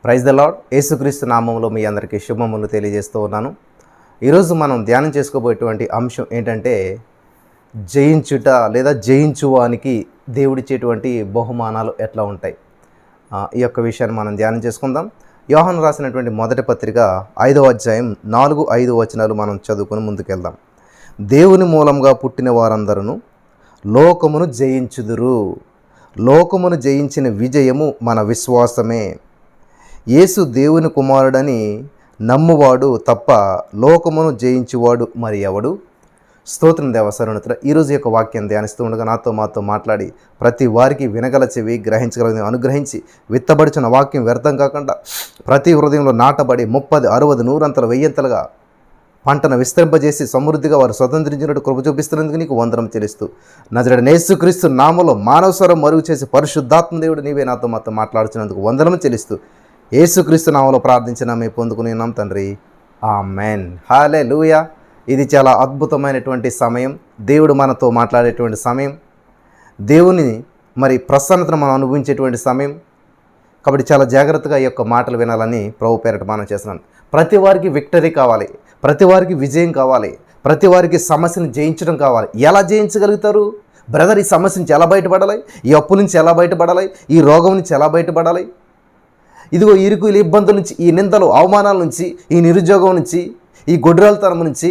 Praise the lord. యేసుక్రీస్తు నామములో మీ అందరికీ శుభములు తెలియజేస్తూ ఉన్నాను. ఈరోజు మనం ధ్యానం చేసుకోబోయేటువంటి అంశం ఏంటంటే జయించుట లేదా జయించువానికి దేవుడిచ్చేటువంటి బహుమానాలు ఎట్లా ఉంటాయి. ఈ యొక్క విషయాన్ని మనం ధ్యానం చేసుకుందాం. యోహాను రాసినటువంటి మొదటి పత్రిక 5వ అధ్యాయం 4-5 వచనాలు మనం చదువుకొని ముందుకెళ్దాం. దేవుని మూలంగా పుట్టిన వారందరూ లోకమును జయించుదురు. లోకమును జయించిన విజయము మన విశ్వాసమే. యేసు దేవుని కుమారుడని నమ్మువాడు తప్ప లోకమును జయించువాడు మరి ఎవడు? స్తోత్రం దేవ సర్వోన్నతుడ. ఈరోజు యొక్క వాక్యాన్ని ధ్యానిస్తూ ఉండగా మాతో మాట్లాడి ప్రతి వారికి వినగల చెవి గ్రహించగల అనుగ్రహించి విత్తబడిచిన వాక్యం వ్యర్థం కాకుండా ప్రతి హృదయంలో నాటబడి 30, 60, 100 వెయ్యంతలుగా పంటను విస్తరింపజేసి సమృద్ధిగా వారు స్వతంత్రించినట్టు కృప చూపిస్తున్నందుకు నీకు వందనం చెల్లిస్తూ నజరేయుడైన యేసుక్రీస్తు నామములో మానవ స్వరం మరుగు చేసి పరిశుద్ధాత్మ దేవుడు నీవే నాతో మాట్లాడుతున్నందుకు వందనం చెల్లిస్తూ యేసుక్రీస్తు నామములో ప్రార్థించిన మేము పొందుకుని ఉన్నాం తండ్రి, ఆమెన్. హల్లెలూయా. ఇది చాలా అద్భుతమైనటువంటి సమయం, దేవుడు మనతో మాట్లాడేటువంటి సమయం, దేవుని మరి ప్రసన్నతను మనం అనుభవించేటువంటి సమయం. కాబట్టి చాలా జాగ్రత్తగా ఈ యొక్క మాటలు వినాలని ప్రభు పేరట మనం చేస్తున్నాను. ప్రతి వారికి విక్టరీ కావాలి, ప్రతి వారికి విజయం కావాలి, ప్రతి వారికి సమస్యను జయించడం కావాలి. ఎలా జయించగలుగుతారు బ్రదర్? ఈ సమస్య నుంచి ఎలా బయటపడాలి? ఈ అప్పు నుంచి ఎలా బయటపడాలి? ఈ రోగం నుంచి ఎలా బయటపడాలి? ఇదిగో ఇరుకులు ఇబ్బందుల నుంచి, ఈ నిందలు అవమానాల నుంచి, ఈ నిరుద్యోగం నుంచి, ఈ గొడ్రాలతనం నుంచి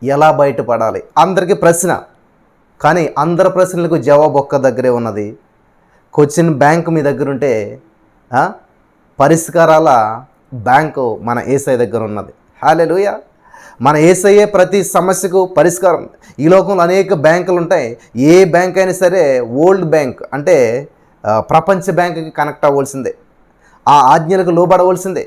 ఎలా బయటపడాలి? అందరికీ ప్రశ్న, కానీ అందరి ప్రశ్నలకు జవాబు ఒక్క దగ్గరే ఉన్నది. క్వశ్చన్ బ్యాంక్ మీ దగ్గర ఉంటే పరిష్కారాల బ్యాంకు మన యేసయ్య దగ్గర ఉన్నది. హల్లెలూయా. మన యేసయ్యే ప్రతి సమస్యకు పరిష్కారం. ఈ లోకంలో అనేక బ్యాంకులు ఉంటాయి. ఏ బ్యాంక్ అయినా సరే వరల్డ్ బ్యాంక్ అంటే ప్రపంచ బ్యాంకుకి కనెక్ట్ అవ్వాల్సిందే, ఆ ఆజ్ఞలకు లోబడవలసిందే.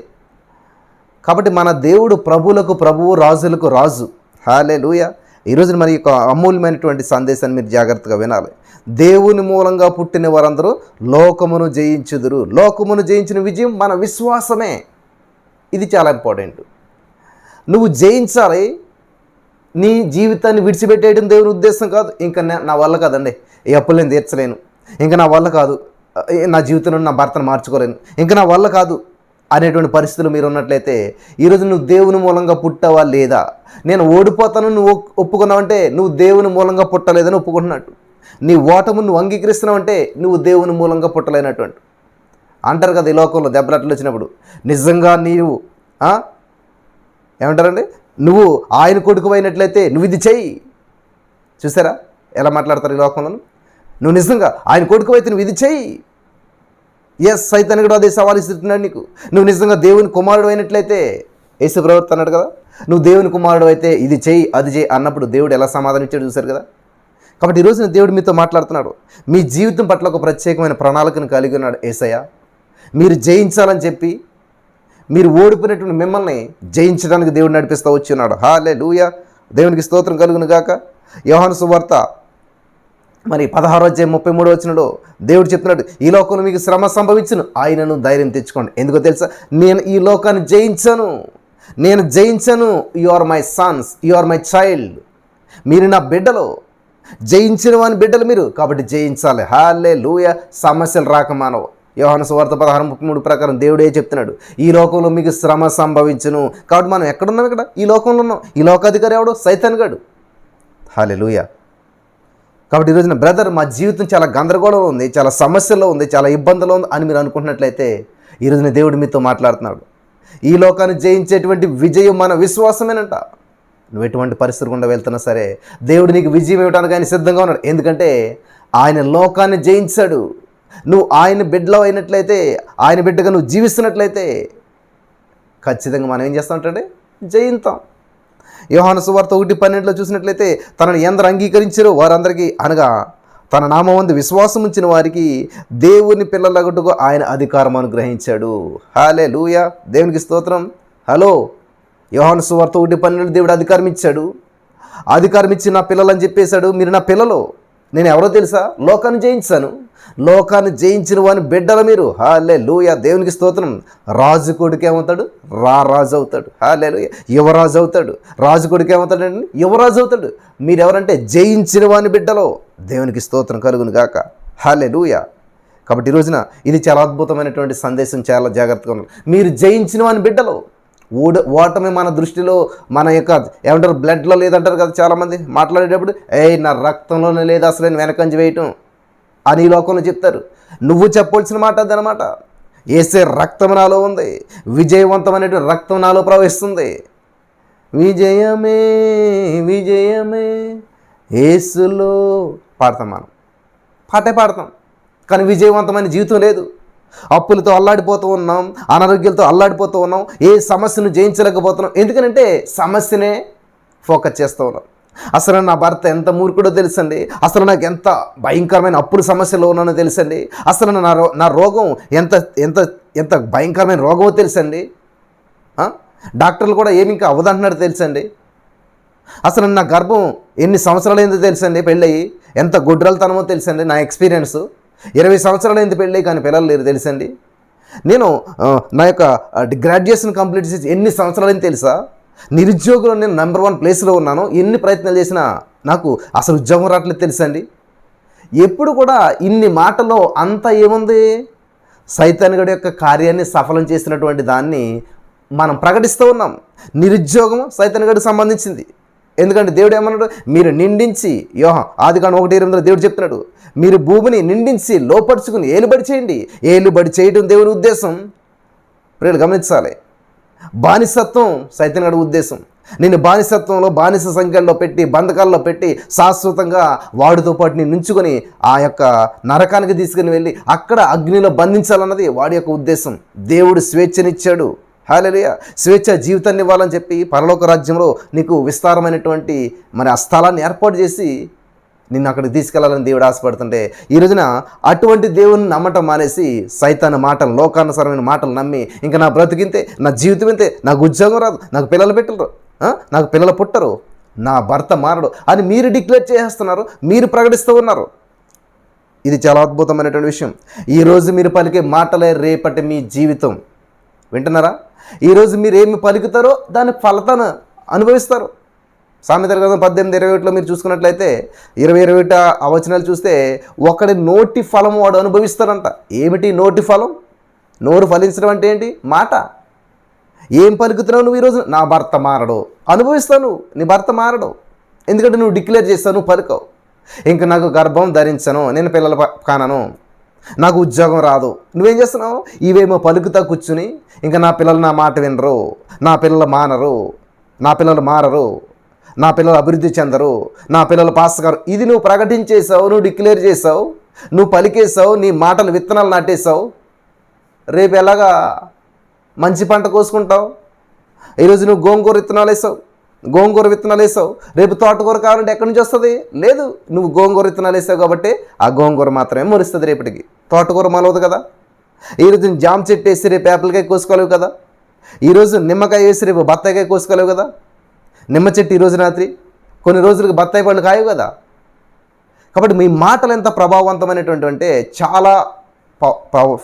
కాబట్టి మన దేవుడు ప్రభువులకు ప్రభువు, రాజులకు రాజు. హల్లెలూయా. ఈరోజు మరి యొక్క అమూల్యమైనటువంటి సందేశాన్ని మీరు జాగ్రత్తగా వినాలి. దేవుని మూలంగా పుట్టిన వారందరూ లోకమును జయించుదురు. లోకమును జయించిన విజయం మన విశ్వాసమే. ఇది చాలా ఇంపార్టెంట్. నువ్వు జయించాలి. నీ జీవితాన్ని విడిచిపెట్టేయడం దేవుని ఉద్దేశం కాదు. ఇంకా నా వల్ల కాదండి, ఈ అప్పులు నేను తీర్చలేను, ఇంకా నా వల్ల కాదు, నా జీవితంలో నా భర్తను మార్చుకోలేను, ఇంకా నా వల్ల కాదు అనేటువంటి పరిస్థితులు మీరు ఉన్నట్లయితే ఈరోజు నువ్వు దేవుని మూలంగా పుట్టావా లేదా? నేను ఓడిపోతాను నువ్వు ఒప్పుకున్నావంటే నువ్వు దేవుని మూలంగా పుట్టలేదని ఒప్పుకుంటున్నట్టు. నీ ఓటమును నువ్వు అంగీకరిస్తున్నావంటే నువ్వు దేవుని మూలంగా పుట్టలేనటువంటి అంటారు కదా. ఈ లోకంలో దెబ్బలాటలు వచ్చినప్పుడు నిజంగా నీవు ఏమంటారండి, నువ్వు ఆయన కొడుకు అయినట్లయితే నువ్వు ఇది చెయ్యి. చూసారా ఎలా మాట్లాడతారు ఈ లోకంలో? నువ్వు నిజంగా ఆయన కొడుకు అయితే నువ్వు ఇది చెయ్యి. ఎస్, సైతాను కూడా అదే సవాల్ ఇస్తున్నాడు నీకు. నువ్వు నిజంగా దేవుని కుమారుడు అయినట్లయితే, యేసు ప్రవక్త అన్నాడు కదా, నువ్వు దేవుని కుమారుడు అయితే ఇది చెయ్యి అది చెయ్యి అన్నప్పుడు దేవుడు ఎలా సమాధానం ఇచ్చాడు చూశారు కదా. కాబట్టి ఈరోజు దేవుడు మీతో మాట్లాడుతున్నాడు. మీ జీవితం పట్ల ఒక ప్రత్యేకమైన ప్రణాళికను కలిగి ఉన్నాడు యేసయ్య. మీరు జయించాలని చెప్పి మీరు ఓడిపోయినటువంటి మిమ్మల్ని జయించడానికి దేవుడు నడిపిస్తూ వచ్చి ఉన్నాడు. హల్లెలూయా. దేవునికి స్తోత్రం కలుగును గాక. యోహాను సువార్త మరి 16వ అధ్యాయం 33వ వచనంలో దేవుడు చెప్తున్నాడు, ఈ లోకంలో మీకు శ్రమ సంభవించును, ఆయనను ధైర్యం తెచ్చుకోండి. ఎందుకో తెలుసా? నేను ఈ లోకాన్ని జయించాను, నేను జయించాను. You are my sons, you are my child. మీరు నా బిడ్డలు, జయించిన వాని బిడ్డలు మీరు, కాబట్టి జయించాలి. హల్లెలూయా. సమస్యలు రాక మానవు. యోహాను సువార్త 16:33 ప్రకారం దేవుడే చెప్తున్నాడు, ఈ లోకంలో మీకు శ్రమ సంభవించును. కాబట్టి మనం ఎక్కడున్నాం? ఇక్కడ ఈ లోకంలో ఉన్నాం. ఈ లోకాధికారి ఎవడో? సైతాన్ గాడు. హల్లెలూయా. కాబట్టి ఈరోజున బ్రదర్, మా జీవితం చాలా గందరగోళంలో ఉంది, చాలా సమస్యల్లో ఉంది, చాలా ఇబ్బందుల్లో ఉంది అని మీరు అనుకుంటున్నట్లయితే ఈరోజున దేవుడు మీతో మాట్లాడుతున్నాడు. ఈ లోకాన్ని జయించేటువంటి విజయం మన విశ్వాసమేనంట. నువ్వు ఎటువంటి పరిస్థితులు గుండా వెళ్తున్నా సరే దేవుడు నీకు విజయం ఇవ్వడానికి ఆయన సిద్ధంగా ఉన్నాడు. ఎందుకంటే ఆయన లోకాన్ని జయించాడు. నువ్వు ఆయన బిడ్డలో అయినట్లయితే, ఆయన బిడ్డగా నువ్వు జీవిస్తున్నట్లయితే ఖచ్చితంగా మనం ఏం చేస్తామంటే జయిస్తాం. యోహాను సువార్త 1:12 చూసినట్లయితే తనను ఎందరు అంగీకరించారో వారందరికీ, అనగా తన నామమందు విశ్వాసం ఉంచిన వారికి దేవుని పిల్లలగుటకు ఆయన అధికారం అనుగ్రహించాడు. హల్లెలూయా. దేవునికి స్తోత్రం. హలో, యోహాను సువార్త 1:12 దేవుడు అధికారం ఇచ్చాడు. అధికారం ఇచ్చి నా పిల్లలని చెప్పేశాడు. మీరు నా పిల్లలు. నేను ఎవరో తెలుసా? లోకాన్ని జయించాను. లోకాన్ని జయించిన వాని బిడ్డల మీరు. హల్లెలూయా. దేవునికి స్తోత్రం. రాజు కొడుకు ఏమవుతాడు? రాజు అవుతాడు. హల్లెలూయా. యువరాజు అవుతాడు. రాజు కొడుకు ఏమవుతాడండి? యువరాజు అవుతాడు. మీరెవరంటే జయించిన వాని బిడ్డలో. దేవునికి స్తోత్రం కలుగును గాక. హల్లెలూయా. కాబట్టి ఈ రోజున ఇది చాలా అద్భుతమైనటువంటి సందేశం, చాలా జాగ్రత్తగా ఉన్నారు. మీరు జయించిన వాని బిడ్డలు. ఓటమి మన దృష్టిలో మన యొక్క ఏమంటారు బ్లడ్లో లేదంటారు కదా చాలామంది మాట్లాడేటప్పుడు, నా రక్తంలోనే లేదు అసలు నేను వెనకంజ వేయటం అని ఈ లోకంలో చెప్తారు. నువ్వు చెప్పవలసిన మాట అదనమాట. యేసే రక్తం నాలో ఉంది, విజయవంతమైనటువంటి రక్తం నాలో ప్రవహిస్తుంది. విజయమే విజయమే యేసులో పాడతాం, మనం పాటే పాడతాం, కానీ విజయవంతమైన జీవితం లేదు. అప్పులతో అల్లాడిపోతూ ఉన్నాం, అనారోగ్యాలతో అల్లాడిపోతూ ఉన్నాం, ఏ సమస్యను జయించలేకపోతున్నాం. ఎందుకనంటే సమస్యనే ఫోకస్ చేస్తూ ఉన్నాం. అసలు నా భర్త ఎంత మూర్ఖుడో తెలుసండి, అసలు నాకు ఎంత భయంకరమైన అప్పుల సమస్యలో ఉన్నానో తెలుసండి, అసలు నా రోగం ఎంత ఎంత ఎంత భయంకరమైన రోగమో తెలుసండి, డాక్టర్లు కూడా ఏమి ఇంకా అవ్వదంటున్నాడు తెలుసండి, అసలు నా గర్భం ఎన్ని సంవత్సరాలైందో తెలుసండి, పెళ్ళయి ఎంత గుడ్రలతనమో తెలుసండి. నా ఎక్స్పీరియన్స్ 20 సంవత్సరాలైంది పెళ్ళి, కానీ పిల్లలు లేరు తెలుసండి. నేను నా యొక్క గ్రాడ్యుయేషన్ కంప్లీట్ చేసి ఎన్ని సంవత్సరాలైంది తెలుసా. నిరుద్యోగంలో నేను నెంబర్ 1 ప్లేస్లో ఉన్నాను. ఎన్ని ప్రయత్నాలు చేసినా నాకు అసలు ఉద్యోగం రావట్లేదు తెలుసండి. ఎప్పుడు కూడా ఇన్ని మాటల్లో అంతా ఏముంది, సైతానుడి యొక్క కార్యాన్ని సఫలం చేసినటువంటి దాన్ని మనం ప్రకటిస్తూ ఉన్నాం. నిరుద్యోగం సైతానుడికి సంబంధించింది. ఎందుకంటే దేవుడు ఏమన్నాడు, మీరు నిండించి, ఆదికాండం 1:8 దేవుడు చెప్తున్నాడు, మీరు భూమిని నిండించి లోపరుచుకుని ఏలుబడి చేయండి. ఏలుబడి చేయడం దేవుని ఉద్దేశం. ప్రియులు గమనించాలి, బానిసత్వం సైతానుడి ఉద్దేశం. నేను బానిసత్వంలో బానిస సంఖ్యల్లో పెట్టి బంధకాల్లో పెట్టి శాశ్వతంగా వాడితో పాటు నేను నుంచుకొని ఆ యొక్క నరకానికి తీసుకుని వెళ్ళి అక్కడ అగ్నిలో బంధించాలన్నది వాడి యొక్క ఉద్దేశం. దేవుడు స్వేచ్ఛనిచ్చాడు. హల్లెలూయా. స్వేచ్ఛ జీవితాన్ని ఇవ్వాలని చెప్పి పరలోక రాజ్యంలో నీకు విస్తారమైనటువంటి ఆ స్థలాన్ని ఏర్పాటు చేసి నిన్ను అక్కడికి తీసుకెళ్లాలని దేవుడు ఆశపడుతుంటే, ఈ రోజున అటువంటి దేవుని నమ్మటం మానేసి సైతాను మాటలు, లోకానుసారమైన మాటలు నమ్మి ఇంకా నా బ్రతికింతే, నా జీవితం ఇంతే, నాకు ఉద్యోగం రాదు, నాకు పిల్లలు పెట్టరు, నాకు పిల్లలు పుట్టరు, నా భర్త మారడు అని మీరు డిక్లేర్ చేసేస్తున్నారు, మీరు ప్రకటిస్తూ ఉన్నారు. ఇది చాలా అద్భుతమైనటువంటి విషయం. ఈరోజు మీరు పలికే మాటలే రేపటి మీ జీవితం. వింటున్నారా? ఈరోజు మీరు ఏమి పలుకుతారో దాని ఫలితాన్ని అనుభవిస్తారు. సామెతల గ్రంథం 18:21 మీరు చూసుకున్నట్లయితే 20:21 ఆ వచనాలు చూస్తే, ఒకడి నోటి ఫలం వాడు అనుభవిస్తాడంట. ఏమిటి నోటి ఫలం? నోరు ఫలించడం అంటే ఏంటి? మాట. ఏం పలుకుతున్నావు నువ్వు ఈరోజు? నా భర్త మారడు. అనుభవిస్తాను, నీ భర్త మారడు. ఎందుకంటే నువ్వు డిక్లేర్ చేస్తావు, నువ్వు పలుకవు. ఇంకా నాకు గర్భం ధరించను, నేను పిల్లలు కానను, నాకు ఉద్యోగం రాదు. నువ్వేం చేస్తున్నావు? ఇవేమో పలుకుతా కూర్చుని ఇంకా నా పిల్లలు నా మాట వినరు, నా పిల్లలు మానరు, నా పిల్లలు మారరు, నా పిల్లలు అభివృద్ధి చెందరు, నా పిల్లలు పాస్ గారు. ఇది నువ్వు ప్రకటించేసావు, నువ్వు డిక్లేర్ చేసావు, నువ్వు పలికేసావు, నీ మాటలు విత్తనాలు నాటేసావు. రేపు ఎలాగా మంచి పంట కోసుకుంటావు? ఈరోజు నువ్వు గోంగూర విత్తనాలు వేసావు, రేపు తోటకూర కావాలంటే ఎక్కడి నుంచి వస్తుంది? లేదు, నువ్వు గోంగూర విత్తనాలు వేసావు కాబట్టి ఆ గోంగూర మాత్రమే మొలుస్తుంది రేపటికి, తోటకూర మొలవదు కదా. ఈరోజు జామ చెట్టు వేసి రేపు యాపిల్కాయ కోసుకోలేవు కదా. ఈరోజు నిమ్మకాయ వేసి రేపు బత్తాయికాయ కోసుకోలేవు కదా. నిమ్మ చెట్టు ఈరోజు రాత్రి కొన్ని రోజులకు బత్తాయి పళ్ళు కాయవు కదా. కాబట్టి మీ మాటలు ఎంత ప్రభావవంతమైనటువంటి అంటే చాలా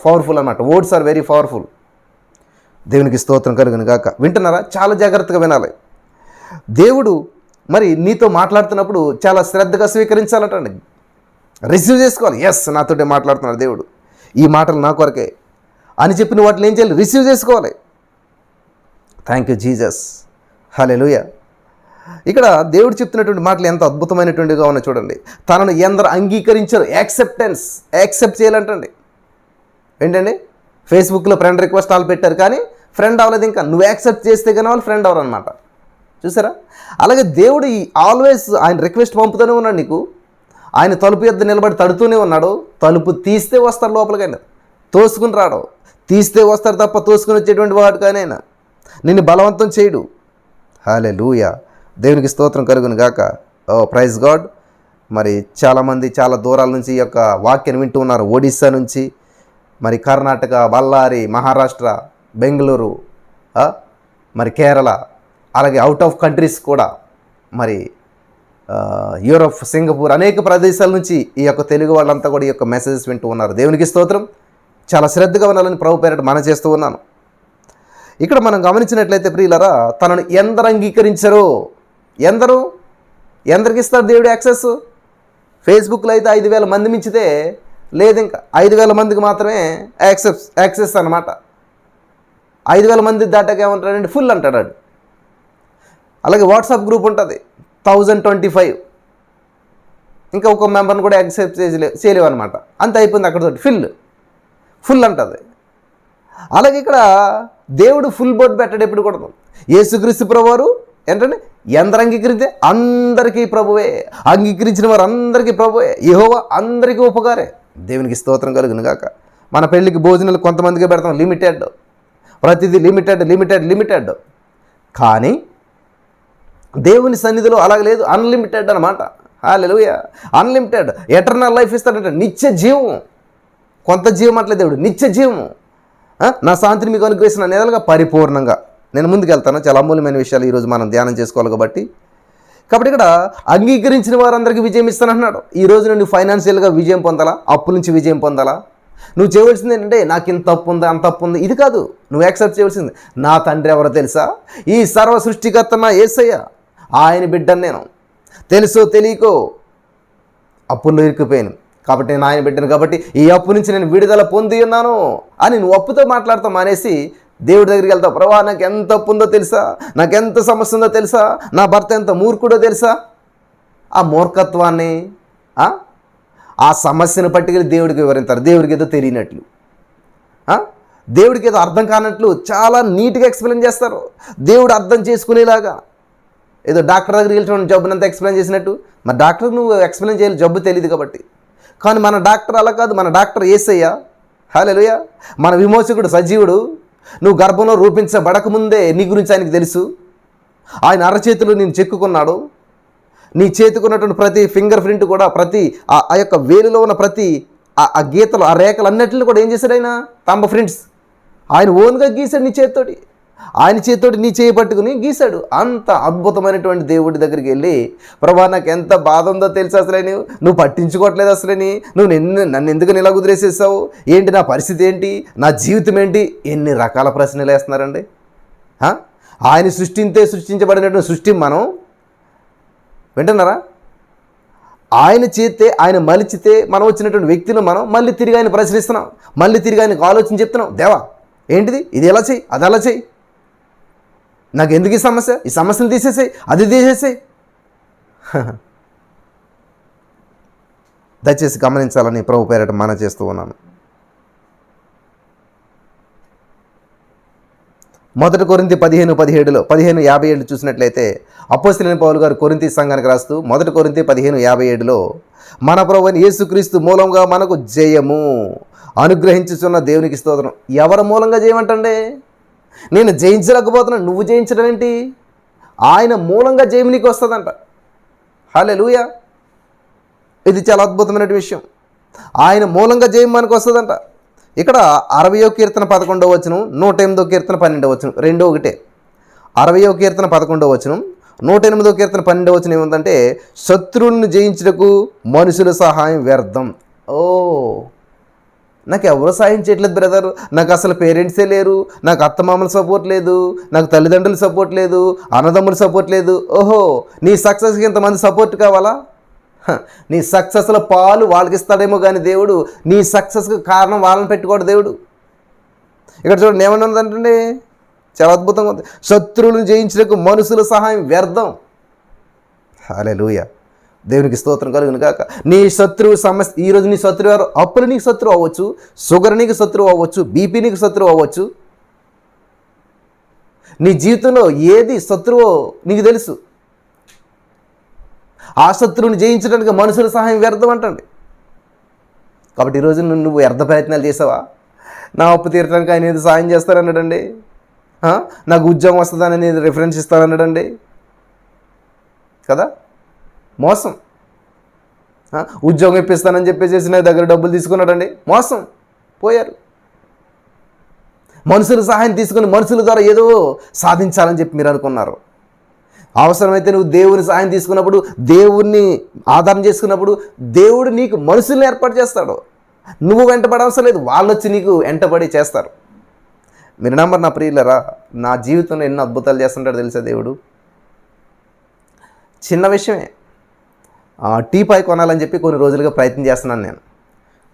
పవర్ఫుల్ అన్నమాట. Words are very powerful. దేవునికి స్తోత్రం కలుగును గాక. వింటున్నారా? చాలా జాగ్రత్తగా వినాలి. దేవుడు మరి నీతో మాట్లాడుతున్నప్పుడు చాలా శ్రద్ధగా స్వీకరించాలటండి, రిసీవ్ చేసుకోవాలి. ఎస్, నాతోటే మాట్లాడుతున్నాడు దేవుడు, ఈ మాటలు నా కొరకే అని చెప్పిన వాటిని ఏం చేయాలి? రిసీవ్ చేసుకోవాలి. Thank you Jesus. హల్లెలూయా. ఇక్కడ దేవుడు చెప్తున్నటువంటి మాటలు ఎంత అద్భుతమైనటువంటిగా ఉన్నాయి చూడండి. తనను ఎందరు అంగీకరించారు, యాక్సెప్ట్ చేయాలంటండి. ఏంటండి, ఫేస్బుక్లో ఫ్రెండ్ రిక్వెస్ట్ వాళ్ళు పెట్టారు కానీ ఫ్రెండ్ అవ్వలేదు. ఇంకా నువ్వు యాక్సెప్ట్ చేస్తే కానీ వాళ్ళు ఫ్రెండ్ అవ్వరు అనమాట. చూసారా? అలాగే దేవుడు ఆల్వేస్ ఆయన రిక్వెస్ట్ పంపుతూనే ఉన్నాడు నీకు. ఆయన తలుపు యొద్ద నిలబడి తడుతూనే ఉన్నాడు. తలుపు తీస్తే వస్తారు లోపలికైనా, తోసుకుని రాడు. తీస్తే వస్తారు తప్ప తోసుకుని వచ్చేటువంటి వాడు కానీ ఆయన నిన్ను బలవంతం చేయడు. హల్లెలూయా. దేవునికి స్తోత్రం కలుగును గాక. ఓ ప్రైజ్ గాడ్. మరి చాలామంది చాలా దూరాల నుంచి ఈ యొక్క వాక్యాన్ని వింటూ ఉన్నారు. ఒడిస్సా నుంచి, మరి కర్ణాటక, బళ్ళారి, మహారాష్ట్ర, బెంగళూరు, మరి కేరళ, అలాగే అవుట్ ఆఫ్ కంట్రీస్ కూడా, మరి యూరోప్, సింగపూర్, అనేక ప్రదేశాల నుంచి ఈ యొక్క తెలుగు వాళ్ళంతా కూడా ఈ యొక్క మెసేజెస్ వింటూ ఉన్నారు. దేవునికి స్తోత్రం. చాలా శ్రద్ధగా వినాలని ప్రభు పేరిట మనం చేస్తూ ఉన్నాను. ఇక్కడ మనం గమనించినట్లయితే ప్రియులారా, తనను ఎందరు అంగీకరించరు? ఎందరికి ఇస్తారు దేవుడు యాక్సెస్? ఫేస్బుక్లో అయితే 5,000 మంది మించితే లేదు, ఇంకా 5,000 మందికి మాత్రమే యాక్సెస్ అనమాట. 5,000 మంది దాటాక ఏమంటాడంటే ఫుల్ అంటాడు వాడు. అలాగే వాట్సాప్ గ్రూప్ ఉంటుంది 1025, ఇంకా ఒక మెంబర్ని కూడా యాక్సెప్ట్ చేయలేవు అనమాట. అంత అయిపోయింది అక్కడతోటి, ఫుల్ అంటుంది. అలాగే ఇక్కడ దేవుడు ఫుల్ బోర్డు పెట్టాడు ఎప్పుడు కూడా. యేసుక్రీస్తు ప్రభువారు ఏంటంటే ఎందరు అంగీకరిస్తే అందరికీ ప్రభువే, అంగీకరించిన వారు అందరికీ ప్రభువే, యెహోవా అందరికీ ఉపకారే. దేవునికి స్తోత్రం కలుగును గాక. మన పెళ్ళికి భోజనాలు కొంతమందికే పెడతాం, లిమిటెడ్, ప్రతిదీ లిమిటెడ్. కానీ దేవుని సన్నిధిలో అలాగ లేదు, అన్లిమిటెడ్ అనమాట. హల్లెలూయా, అన్లిమిటెడ్ ఎటర్నల్ లైఫ్ ఇస్తాడంటే నిత్య జీవం. కొంత జీవం అట్లే దేవుడు, నిత్య జీవం. నా శాంతిని మీకు అనుగ్రహిస్తున్న నెలలుగా పరిపూర్ణంగా. నేను ముందుకెళ్తాను. చాలా అమూల్యమైన విషయాలు ఈరోజు మనం ధ్యానం చేసుకోవాలి కాబట్టి ఇక్కడ అంగీకరించిన వారందరికీ విజయం ఇస్తానంటున్నాడు. ఈ రోజు నువ్వు ఫైనాన్షియల్గా విజయం పొందాలా, అప్పు నుంచి విజయం పొందాలా, నువ్వు చేయవలసింది ఏంటంటే నాకు ఇంత తప్పు ఉంది అంత తప్పు ఉంది ఇది కాదు. నువ్వు యాక్సెప్ట్ చేయవలసింది నా తండ్రి ఎవరో తెలుసా, ఈ సర్వ సృష్టికర్త నా యేసయ్య, ఆయన బిడ్డను నేను, తెలుసో తెలియకో అప్పుల్లో ఇరుక్కుపోయాను కాబట్టి నేను ఆయన బిడ్డను, కాబట్టి ఈ అప్పు నుంచి నేను విడుదల పొంది ఉన్నాను అని నువ్వు అప్పుతో మాట్లాడతాం అనేసి దేవుడి దగ్గరికి వెళ్తావు. ప్రభా నాకు ఎంత అప్పు ఉందో తెలుసా, నాకు ఎంత సమస్య ఉందో తెలుసా, నా భర్త ఎంత మూర్ఖుడో తెలుసా. ఆ మూర్ఖత్వాన్ని ఆ సమస్యను పట్టుకెళ్ళి దేవుడికి వివరిస్తారు. దేవుడికి ఏదో తెలియనట్లు, దేవుడికి ఏదో అర్థం కానట్లు చాలా నీట్గా ఎక్స్ప్లెయిన్ చేస్తారు. దేవుడు అర్థం చేసుకునేలాగా ఏదో డాక్టర్ దగ్గరికి వెళ్ళి జబ్బునంతా ఎక్స్ప్లెయిన్ చేసినట్టు. మరి డాక్టర్ నువ్వు ఎక్స్ప్లెయిన్ చేయాలి, జబ్బు తెలియదు కాబట్టి. కానీ మన డాక్టర్ అలా కాదు, మన డాక్టర్ యేసయ్య. హల్లెలూయా, మన విమోచకుడు సజీవుడు. నువ్వు గర్భంలో రూపించబడకముందే నీ గురించి ఆయనకు తెలుసు. ఆయన అరచేతులు నేను చెక్కుకున్నాడు. నీ చేతుకున్నటువంటి ప్రతి ఫింగర్ ప్రింట్ కూడా, ప్రతి ఆ యొక్క వేలులో ఉన్న ప్రతి ఆ గీతలు, ఆ రేఖలు అన్నిటిని కూడా ఏం చేశాడు ఆయన? తంబ ఫ్రింట్స్ ఆయన ఓన్గా గీశాడు నీ చేతితోటి. ఆయన చేతితోటి నీ చేయి పట్టుకుని గీశాడు. అంత అద్భుతమైనటువంటి దేవుడి దగ్గరికి వెళ్ళి ప్రభా నాకు ఎంత బాధ ఉందో తెలుసు, అసలేని నువ్వు పట్టించుకోవట్లేదు, అసలేని నువ్వు నన్ను ఎందుకు ఇలా కుదిరేసేసావు, ఏంటి నా పరిస్థితి ఏంటి, నా జీవితం ఏంటి, ఎన్ని రకాల ప్రశ్నలు వేస్తున్నారండి. ఆయన సృష్టించబడినటువంటి సృష్టి మనం వింటున్నారా? ఆయన చేస్తే, ఆయన మలిచితే మనం వచ్చినటువంటి వ్యక్తిని మనం మళ్ళీ తిరిగి ఆయన ప్రశ్నిస్తున్నాం, మళ్ళీ తిరిగి ఆయనకు ఆలోచన చెప్తున్నాం. దేవా ఏంటిది, ఇది ఎలా చెయ్యి, అది ఎలా చెయ్యి, నాకు ఎందుకు ఈ సమస్యను తీసేసాయి, అది తీసేసాయి. దయచేసి గమనించాలని ప్రభు పేరట మనం చేస్తూ ఉన్నాను. 1 కొరింథీ 15:57 చూసినట్లయితే అపోస్తలుడైన పౌలు గారు కొరింథీ సంఘానికి రాస్తూ 1 కొరింథీ 15:57లో మన ప్రభువైన యేసుక్రీస్తు మూలంగా మనకు జయము అనుగ్రహించుచున్న దేవునికి స్తోత్రం. ఎవరి మూలంగా జయమంటండి? నేను జయించలేకపోతున్నాను, నువ్వు జయించడం ఏంటి? ఆయన మూలంగా జయం నీకు వస్తుందంట. హల్లెలూయా, ఇది చాలా అద్భుతమైన విషయం. ఆయన మూలంగా జయం మనకు వస్తుందంట. ఇక్కడ 60వ కీర్తన 11వ వచనం, 108వ కీర్తన 12వ వచనం రెండో ఒకటే. 60వ కీర్తన 11వ వచనం, 108వ కీర్తన 12వ వచనం ఏముందంటే శత్రువులను జయించుటకు మనుషుల సహాయం వ్యర్థం. నాకు ఎవరు సాయం చేయట్లేదు బ్రదర్, నాకు అసలు పేరెంట్సే లేరు, నాకు అత్తమామల సపోర్ట్ లేదు, నాకు తల్లిదండ్రుల సపోర్ట్ లేదు, అన్నదమ్ముల సపోర్ట్ లేదు. ఓహో, నీ సక్సెస్కి ఇంతమంది సపోర్ట్ కావాలా? నీ సక్సెస్లో పాలు వాళ్ళకి ఇస్తాడేమో కానీ దేవుడు నీ సక్సెస్కి కారణం వాళ్ళని పెట్టుకోడు దేవుడు. ఇక్కడ చూడండి ఏమన్నా ఉందంటే చాలా అద్భుతంగా ఉంది. శత్రువులను జయించడానికి మనుషుల సహాయం వ్యర్థం. హల్లెలూయా, దేవునికి స్తోత్రం కలుగును గాక. నీ శత్రువు సమస్య, ఈరోజు నీ శత్రువు ఎవరు? అప్పులు నీకు శత్రువు అవ్వచ్చు, షుగర్ నీకు శత్రువు అవ్వచ్చు, బీపీ నీకు శత్రువు అవ్వచ్చు. నీ జీవితంలో ఏది శత్రువో నీకు తెలుసు. ఆ శత్రువుని జయించడానికి మనుషుల సహాయం వ్యర్థం అంటండి. కాబట్టి ఈరోజు నువ్వు వ్యర్థ ప్రయత్నాలు చేసావా? నా అప్పు తీరడానికి ఆయన ఏదో సహాయం చేస్తారన్నాడండి, నాకు ఉద్యోగం వస్తుందని నేను రిఫరెన్స్ ఇస్తానన్నాడండి కదా. మోసం. ఉద్యోగం ఇప్పిస్తానని చెప్పేసి నా దగ్గర డబ్బులు తీసుకున్నాడండి, మోసం పోయారు. మనుషుల సహాయం తీసుకుని మనుషుల ద్వారా ఏదో సాధించాలని చెప్పి మీరు అనుకున్నారు. అవసరమైతే నువ్వు దేవుని సహాయం తీసుకున్నప్పుడు, దేవుణ్ణి ఆధారం చేసుకున్నప్పుడు దేవుడు నీకు మనుషుల్ని ఏర్పాటు చేస్తాడు. నువ్వు వెంటబడవసరం లేదు, వాళ్ళు వచ్చి నీకు వెంటబడి చేస్తారు. మీరు నమ్మరు నా ప్రియులరా, నా జీవితంలో ఎన్నో అద్భుతాలు చేస్తుంటాడు తెలుసా దేవుడు. చిన్న విషయమే, టీపాయ్ కొనాలని చెప్పి కొన్ని రోజులుగా ప్రయత్నం చేస్తున్నాను నేను.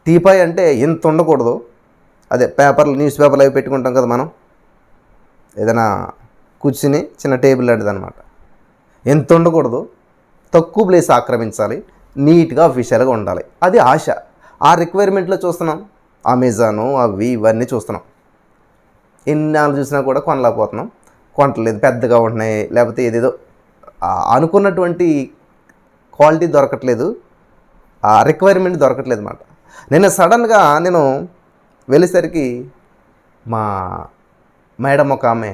టీపాయ్ అంటే ఎంత ఉండకూడదు, అదే పేపర్లు న్యూస్ పేపర్లు అవి పెట్టుకుంటాం కదా మనం, ఏదైనా కూర్చుని చిన్న టేబుల్ లాంటిది అనమాట. ఎంత ఉండకూడదు, తక్కువ ప్లేస్ ఆక్రమించాలి, నీట్గా అఫీషియల్గా ఉండాలి. అది ఆశ. ఆ రిక్వైర్మెంట్లో చూస్తున్నాం, అమెజాను అవి ఇవన్నీ చూస్తున్నాం. ఎన్నాళ్ళు చూసినా కూడా కొనలేకపోతున్నాం, కొనట్లేదు, పెద్దగా ఉంటున్నాయి, లేకపోతే ఏదేదో అనుకున్నటువంటి క్వాలిటీ దొరకట్లేదు, ఆ రిక్వైర్మెంట్ దొరకట్లేదు అన్నమాట. నేను సడన్గా వెళ్ళేసరికి మా మేడం ఒక ఆమె,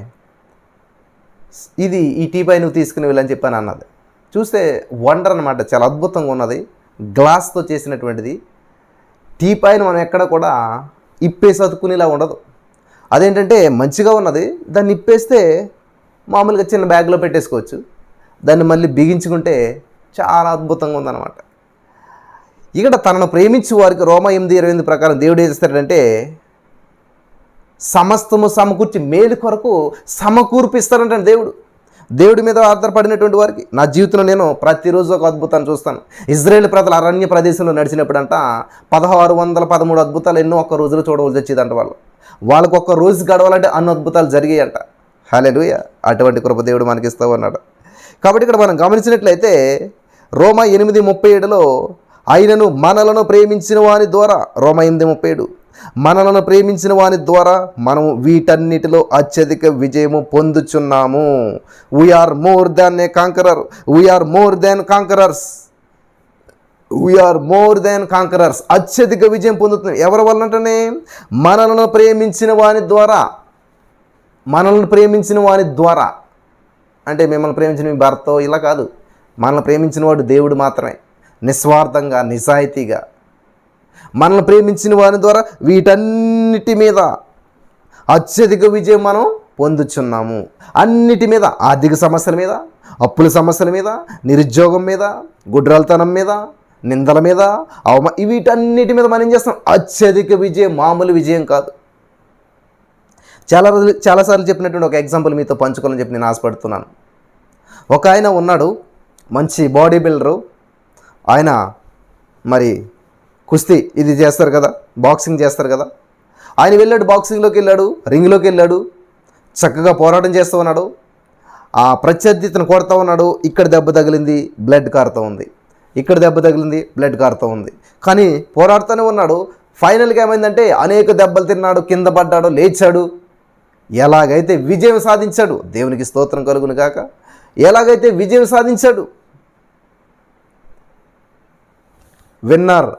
ఈ టీపాయ్ నువ్వు తీసుకుని వెళ్ళని చెప్పాను అన్నది. చూస్తే వండర్ అనమాట, చాలా అద్భుతంగా ఉన్నది, గ్లాస్తో చేసినటువంటిది. టీపాయ్ని మనం ఎక్కడ కూడా ఇప్పేసి అతుక్కునేలా ఉండదు. అదేంటంటే మంచిగా ఉన్నది, దాన్ని ఇప్పేస్తే మామూలుగా చిన్న బ్యాగ్లో పెట్టేసుకోవచ్చు, దాన్ని మళ్ళీ బిగించుకుంటే చాలా అద్భుతంగా ఉందన్నమాట. ఇక్కడ తనను ప్రేమించే వారికి రోమా 8:28 ప్రకారం దేవుడు ఏం చేస్తాడంటే సమస్తము సమకూర్చి మేలు కొరకు సమకూర్పిస్తాడంటే దేవుడి మీద ఆధారపడినటువంటి వారికి. నా జీవితంలో నేను ప్రతిరోజు ఒక అద్భుతాన్ని చూస్తాను. ఇజ్రాయేల్ ప్రజలు అరణ్య ప్రదేశంలో నడిచినప్పుడంట 1613 అద్భుతాలు ఎన్నో ఒక్క రోజులో చూడవలసి వచ్చేదంట. వాళ్ళకు ఒక్క రోజు గడవాలంటే అన్ని అద్భుతాలు జరిగాయంట. హల్లెలూయా! అటువంటి కృప దేవుడు మనకి ఇస్తూ ఉన్నాడు. కాబట్టి ఇక్కడ మనం గమనించినట్లయితే రోమా 8:37లో ఆయనను మనలను ప్రేమించిన వాని ద్వారా, రోమా 8:37, మనలను ప్రేమించిన వాని ద్వారా మనము వీటన్నిటిలో అత్యధిక విజయము పొందుచున్నాము. We are more than a conqueror, we are more than conquerors, we are more than conquerors. అత్యధిక విజయం పొందుతున్నాం ఎవరి వల్ల అంటేనే మనలను ప్రేమించిన వాని ద్వారా. మనల్ని ప్రేమించిన వాని ద్వారా అంటే మిమ్మల్ని ప్రేమించిన మీ భర్త ఇలా కాదు, మనల్ని ప్రేమించిన వాడు దేవుడు మాత్రమే, నిస్వార్థంగా నిజాయితీగా. మనల్ని ప్రేమించిన వాని ద్వారా వీటన్నిటి మీద అత్యధిక విజయం మనం పొందుచున్నాము. అన్నిటి మీద, ఆర్థిక సమస్యల మీద, అప్పుల సమస్యల మీద, నిరుద్యోగం మీద, గుడ్రాలతనం మీద, నిందల మీద, వీటన్నిటి మీద మనం ఏం చేస్తాం? అత్యధిక విజయం, మామూలు విజయం కాదు. చాలాసార్లు చెప్పినటువంటి ఒక ఎగ్జాంపుల్ మీతో పంచుకోవాలని చెప్పి నేను ఆశపడుతున్నాను. ఒక ఆయన ఉన్నాడు, మంచి బాడీ బిల్డరు. ఆయన మరి కుస్తీ ఇది చేస్తారు కదా, బాక్సింగ్ చేస్తారు కదా. ఆయన వెళ్ళాడు, బాక్సింగ్లోకి వెళ్ళాడు, రింగ్లోకి వెళ్ళాడు, చక్కగా పోరాటం చేస్తూ ఉన్నాడు. ఆ ప్రత్యర్థి ఇతను కొడుతూ ఉన్నాడు, ఇక్కడ దెబ్బ తగిలింది, బ్లడ్ కారుతూ ఉంది, ఇక్కడ దెబ్బ తగిలింది, బ్లడ్ కారుతూ ఉంది. కానీ పోరాడుతూనే ఉన్నాడు. ఫైనల్గా ఏమైందంటే అనేక దెబ్బలు తిన్నాడు, కింద పడ్డాడు, లేచాడు. ఎలాగైతే విజయం సాధించాడు, దేవునికి స్తోత్రం కలుగును గాక, ఎలాగైతే విజయం సాధించాడు, విన్నర్.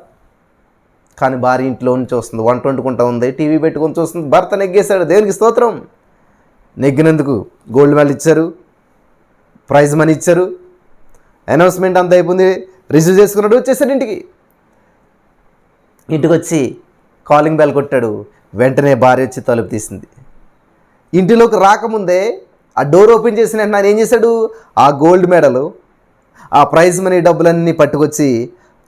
కానీ భార్య ఇంట్లో నుంచి వస్తుంది, వంట వండుకుంటూ ఉంది, టీవీ పెట్టుకొని చూస్తుంది, భర్త నెగ్గేశాడు, దేవునికి స్తోత్రం. నెగ్గినందుకు గోల్డ్ మెడల్ ఇచ్చారు, ప్రైజ్ మనీ ఇచ్చారు, అనౌన్స్మెంట్ అంతా అయిపోయింది, రిసీవ్ చేసుకున్నాడు, వచ్చేసాడు ఇంటికి. ఇంటికి వచ్చి కాలింగ్ బెల్ కొట్టాడు. వెంటనే భార్య వచ్చి తలుపు తీసింది. ఇంటిలోకి రాకముందే ఆ డోర్ ఓపెన్ చేసిన వెంటనే ఆయన ఏం చేశాడు? ఆ గోల్డ్ మెడల్, ఆ ప్రైజ్ మనీ డబ్బులన్నీ పట్టుకొచ్చి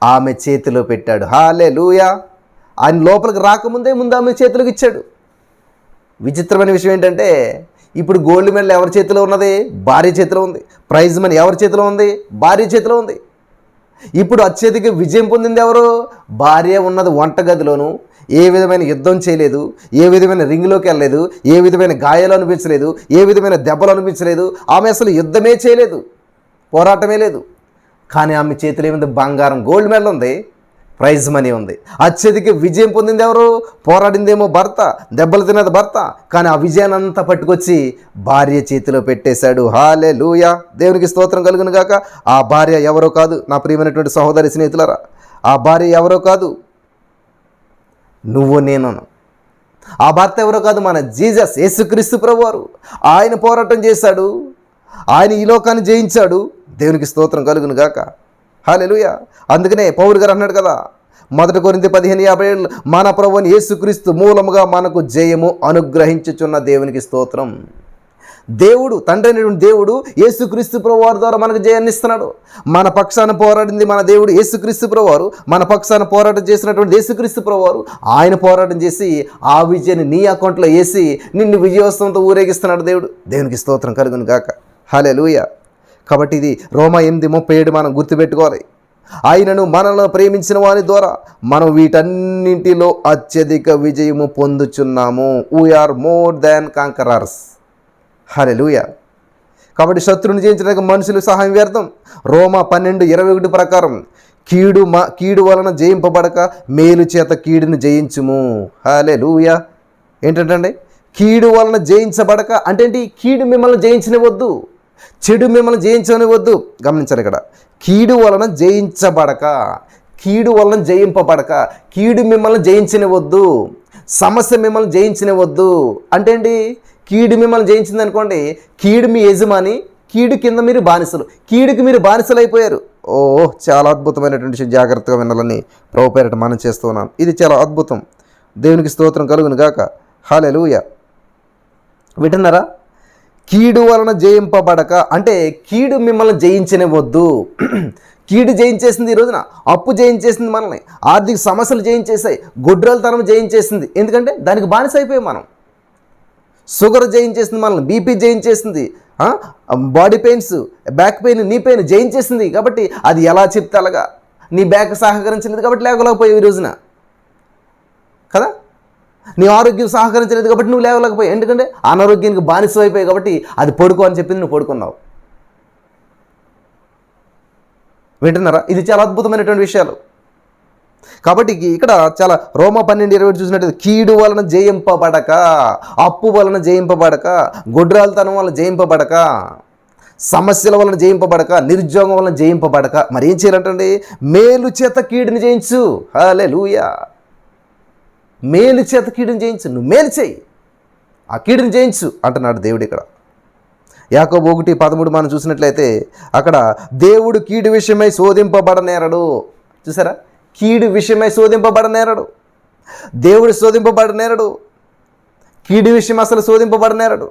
ఆమె చేతిలో పెట్టాడు. హల్లెలూయా! ఆయన లోపలికి రాకముందే ముందు ఆమె చేతిలోకి ఇచ్చాడు. విచిత్రమైన విషయం ఏంటంటే ఇప్పుడు గోల్డ్ మెడల్ ఎవరి చేతిలో ఉన్నది? భార్య చేతిలో ఉంది. ప్రైజ్ మనీ ఎవరి చేతిలో ఉంది? భార్య చేతిలో ఉంది. ఇప్పుడు అత్యధిక విజయం పొందింది ఎవరు? భార్య ఉన్నది వంటగదిలోను, ఏ విధమైన యుద్ధం చేయలేదు, ఏ విధమైన రింగ్లోకి వెళ్ళలేదు, ఏ విధమైన గాయాలు అనిపించలేదు, ఏ విధమైన దెబ్బలు అనిపించలేదు. ఆమె అసలు యుద్ధమే చేయలేదు, పోరాటమే లేదు. కానీ ఆమె చేతిలో ఏముంది? బంగారం, గోల్డ్ మెడల్ ఉంది, ప్రైజ్ మనీ ఉంది. అత్యధిక విజయం పొందింది ఎవరు? పోరాడిందేమో భర్త, దెబ్బలు తిన్నది భర్త, కానీ ఆ విజయాన్ని అంతా పట్టుకొచ్చి భార్య చేతిలో పెట్టేశాడు. హల్లెలూయా! దేవునికి స్తోత్రం కలుగును గాక. ఆ భార్య ఎవరో కాదు, నా ప్రియమైనటువంటి సహోదరి స్నేహితులారా, ఆ భార్య ఎవరో కాదు, నువ్వు నేను. ఆ భర్త ఎవరో కాదు, మన జీసస్, యేసుక్రీస్తు ప్రభువారు. ఆయన పోరాటం చేశాడు, ఆయన ఈ లోకాన్ని జయించాడు. దేవునికి స్తోత్రం కలుగును గాక. హల్లెలూయా! అందుకనే పౌలు గారు అన్నాడు కదా, 1 కొరింథీ 15:57, మన ప్రభువైన యేసుక్రీస్తు మూలముగా మనకు జయము అనుగ్రహించుచున్న దేవునికి స్తోత్రం. దేవుడు, తండ్రి అయినటువంటి దేవుడు యేసుక్రీస్తు ప్రభువారి ద్వారా మనకు జయాన్ని ఇస్తున్నాడు. మన పక్షాన పోరాడింది మన దేవుడు యేసుక్రీస్తు ప్రభువారు. మన పక్షాన పోరాటం చేసినటువంటి యేసుక్రీస్తు ప్రభువారు ఆయన పోరాటం చేసి ఆ విజయాన్ని నీ అకౌంట్లో వేసి నిన్ను విజయోత్సవంతో ఊరేగిస్తున్నాడు దేవుడు. దేవునికి స్తోత్రం కలుగును గాక. హల్లెలూయా! కాబట్టి ఇది రోమా 8:37 మనం గుర్తుపెట్టుకోవాలి. ఆయనను మనల్ని ప్రేమించిన వారి ద్వారా మనం వీటన్నింటిలో అత్యధిక విజయము పొందుచున్నాము. We are more than conquerors. Hallelujah. కాబట్టి శత్రువుని జయించడానికి మనుషులు సహాయం వ్యర్థం. రోమా 12:21 ప్రకారం కీడు వలన జయింపబడక మేలు చేత కీడును జయించుము. హల్లెలూయా. ఏంటంటే కీడు వలన జయించబడక అంటే ఏంటి? కీడు మిమ్మల్ని జయించనివద్దు, చెడు మిమ్మల్ని జయించనివద్దు. గమనించాలి ఇక్కడ, కీడు వలన జయించబడక, కీడు వలన జయింపబడక, కీడు మిమ్మల్ని జయించనివద్దు, సమస్య మిమ్మల్ని జయించనివద్దు. అంటే ఏంటి? కీడు మిమ్మల్ని జయించింది అనుకోండి, కీడు మీ యజమాని, కీడు కింద మీరు బానిసలు, కీడుకి మీరు బానిసలు అయిపోయారు. చాలా అద్భుతమైనటువంటి విషయం, జాగ్రత్తగా వినాలని ప్రభు పేరిట మనం చేస్తూ ఉన్నాం. ఇది చాలా అద్భుతం. దేవునికి స్తోత్రం కలుగును గాక. హల్లెలూయా. వింటున్నారా? కీడు వలన జయింపబడక అంటే కీడు మిమ్మల్ని జయించనివ్వద్దు. కీడు జయించేసింది ఈ రోజున, అప్పు జయించేసింది మనల్ని, ఆర్థిక సమస్యలు జయించేసాయి, గొడ్రాలతనం జయించేసింది. ఎందుకంటే దానికి బానిస అయిపోయాం మనం. షుగర్ జయించేసింది మనల్ని, బీపీ జయించేసింది, body pains, back pain, knee pain జయించేసింది. కాబట్టి అది ఎలా చెప్తే అలాగా, నీ బ్యాక్ సహకరించలేదు కాబట్టి లేవలేకపోయావు ఈ రోజున కదా. నీ ఆరోగ్యం సహకరించలేదు కాబట్టి నువ్వు లేవలేకపోయావు. ఎందుకంటే అనారోగ్యానికి బానిస అయిపోయావు కాబట్టి అది పడుకో అని చెప్పింది, నువ్వు పడుకున్నావు. వింటున్నారా? ఇది చాలా అద్భుతమైనటువంటి విషయాలు. కాబట్టి ఇక్కడ చాలా రోమా 12:20 చూసినట్టు కీడు వలన జయింపబడక, అప్పు వలన జయింపబడక, గొడ్రాలతనం వలన జయింపబడక, సమస్యల వలన జయింపబడక, నిరుద్యోగం వలన జయింపబడక మరి ఏం చేయాలంటే మేలు చేత కీడుని జయించు. హల్లెలూయా. మేలు చేత కీడుని జయించు. నువ్వు మేలు చేయి, ఆ కీడుని జయించు అంటున్నాడు దేవుడు ఇక్కడ. యాకోబు 1:13 మనం చూసినట్లయితే అక్కడ దేవుడు కీడు విషయమై శోధింపబడనేరడు. చూసారా? కీడు విషయమై శోధింపబడనేరడు. దేవుడు శోధింపబడనేరడు. కీడు విషయం అసలు శోధింపబడనేరడు.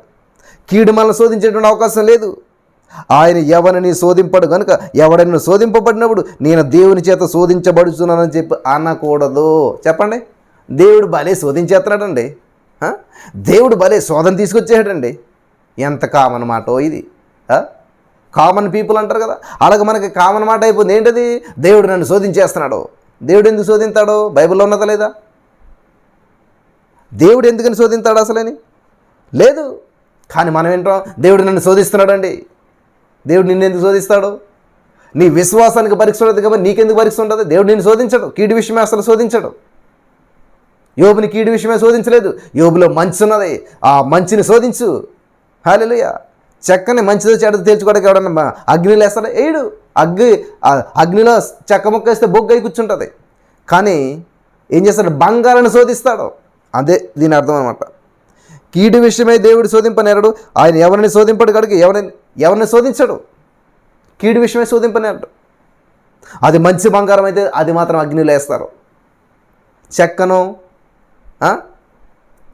కీడు మనల్ని శోధించేటువంటి అవకాశం లేదు. ఆయన ఎవరిని శోధింపడు కనుక ఎవడైనా శోధింపబడినప్పుడు నేను దేవుని చేత శోధించబడుతున్నానని చెప్పి అనకూడదు. చెప్పండి. దేవుడు భలే శోధించేస్తున్నాడండి. దేవుడు భలే శోధన తీసుకొచ్చేసాడండి. ఎంత కామన్ మాటో ఇది. కామన్ పీపుల్ అంటారు కదా, అలాగే మనకి కామన్ మాట అయిపోయింది. ఏంటది? దేవుడు నన్ను శోధించేస్తున్నాడు. దేవుడు ఎందుకు శోధింతాడో బైబిల్లో ఉన్నదా లేదా? దేవుడు ఎందుకని శోధింతాడు అసలని లేదు. కానీ మనం ఏంటో దేవుడు నన్ను శోధిస్తున్నాడు అండి. దేవుడు నిన్ను ఎందుకు శోధిస్తాడు? నీ విశ్వాసానికి పరీక్ష ఉండదు కాబట్టి నీకెందుకు పరీక్ష ఉంటుంది? దేవుడు నిన్ను శోధించడు. కీడు విషయమే అసలు శోధించడు. యోబుని కీడు విషయమే శోధించలేదు. యోబులో మంచి ఉన్నది, ఆ మంచిని శోధించు. హల్లెలూయా. చెక్కని మంచిదో చెడ్డదో తేల్చుకోవడానికి ఎవడన్నా అగ్నిలో వేస్తాడా? వేయడు. అగ్నిలో చెక్క ముక్క వేస్తే బొగ్గు అయి కూర్చుంటుంది. కానీ ఏం చేస్తాడు? బంగారాన్ని శోధిస్తాడు. అదే దీని అర్థం అనమాట. కీడు విషయమై దేవుడు శోధింపనేరడు. ఆయన ఎవరిని శోధింపడు కనుక ఎవరిని శోధించడు. కీడు విషయమై శోధింపనేరడు. అది మంచి బంగారం అయితే అది మాత్రం అగ్నిలో వేస్తారు. చెక్కను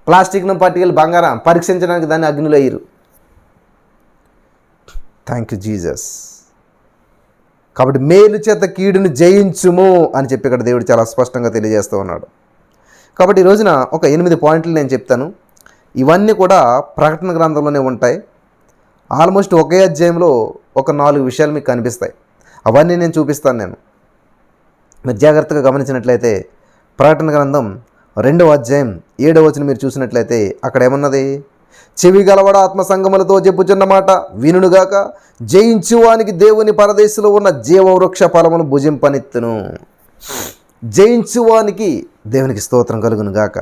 ప్లాస్టిక్ను పట్టుకెళ్ళి బంగారం పరీక్షించడానికి దాన్ని అగ్నిలో వేయరు. Thank you Jesus. కాబట్టి మేలు చేత కీడును జయించుము అని చెప్పి ఇక్కడ దేవుడు చాలా స్పష్టంగా తెలియజేస్తూ ఉన్నాడు. కాబట్టి ఈ రోజున ఒక 8 పాయింట్లు నేను చెప్తాను. ఇవన్నీ కూడా ప్రకటన గ్రంథంలోనే ఉంటాయి. ఆల్మోస్ట్ ఒకే అధ్యాయంలో ఒక 4 విషయాలు మీకు కనిపిస్తాయి. అవన్నీ నేను చూపిస్తాను. మీరు జాగ్రత్తగా గమనించినట్లయితే ప్రకటన గ్రంథం 2వ అధ్యాయం 7వ వచనం మీరు చూసినట్లయితే అక్కడ ఏమన్నది? చెవి గలవాడ ఆత్మ సంగములతో చెప్పుచున్న మాట వినుగాక, జయించువానికి దేవుని పరదేశంలో ఉన్న జీవవృక్ష ఫలమును భుజింపనిత్తును. జయించువానికి దేవునికి స్తోత్రం కలుగును గాక.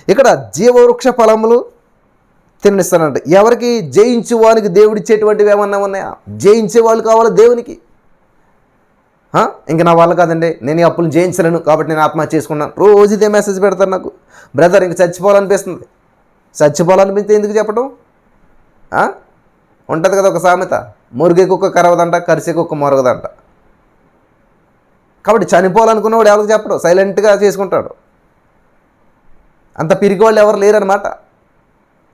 ఇక్కడ జీవవృక్ష ఫలములు తిననిస్తానంట. ఎవరికి? జయించువానికి దేవుడిచ్చేటువంటివి ఏమన్నా ఉన్నాయా? జయించే వాళ్ళు కావాలి దేవునికి. ఇంక నా వల్ల కాదండి, నేను ఈ అప్పులు జయించలేను కాబట్టి నేను ఆత్మహత్య చేసుకున్నాను. రోజు ఇదే మెసేజ్ పెడతారు నాకు. బ్రదర్ ఇంక చచ్చిపోవాలనిపిస్తుంది. చచ్చిపోవాలనిపిస్తే ఎందుకు చెప్పడం? ఉంటుంది కదా ఒక సామెత, మురిగే కుక్క కరవదంట, కరిసే కుక్క మొరగదంట. కాబట్టి చనిపోవాలనుకున్నవాడు ఎవరికి చెప్పడు, సైలెంట్గా చేసుకుంటాడు. అంత పిరికి వాళ్ళు ఎవరు లేరనమాట.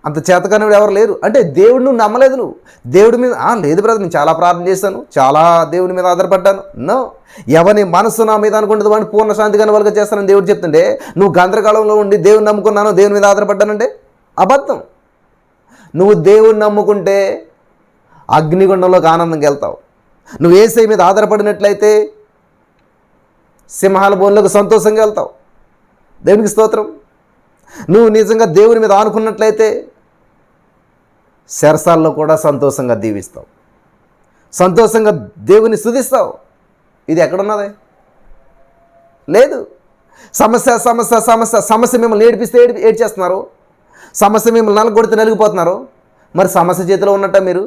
అంత చేతకానివాడు ఎవరు లేరు. అంటే దేవుడు నువ్వు నమ్మలేదు. నువ్వు దేవుడి మీద లేదు బ్రదర్, నేను చాలా ప్రార్థన చేశాను, చాలా దేవుడి మీద ఆధారపడ్డాను. నో, ఎవరి మనసు నా మీద అనుకుంటుంది వాడిని పూర్ణ శాంతిగానే వాళ్ళకి చేస్తానని దేవుడు చెప్తుండే, నువ్వు గందరకాలంలో ఉండి దేవుని నమ్ముకున్నాను, దేవుని మీద ఆధారపడ్డానంటే అబద్ధం. నువ్వు దేవుని నమ్ముకుంటే అగ్నిగుండంలోకి ఆనందంగా వెళ్తావు. నువ్వు యేసయ్య మీద ఆధారపడినట్లయితే సింహాల బోన్లకు సంతోషంగా వెళ్తావు. దేవునికి స్తోత్రం. నువ్వు నిజంగా దేవుని మీద ఆనుకున్నట్లయితే శరసాల్లో కూడా సంతోషంగా దీవిస్తావు, సంతోషంగా దేవుని స్తుతిస్తావు. ఇది ఎక్కడున్నది? లేదు. సమస్య సమస్య సమస్య సమస్య మిమ్మల్ని ఏడిపిస్తే ఏడ్చేస్తున్నారు, సమస్య మిమ్మల్ని నలగొడితే నలిగిపోతున్నారు. మరి సమస్య చేతిలో ఉన్నట్ట మీరు?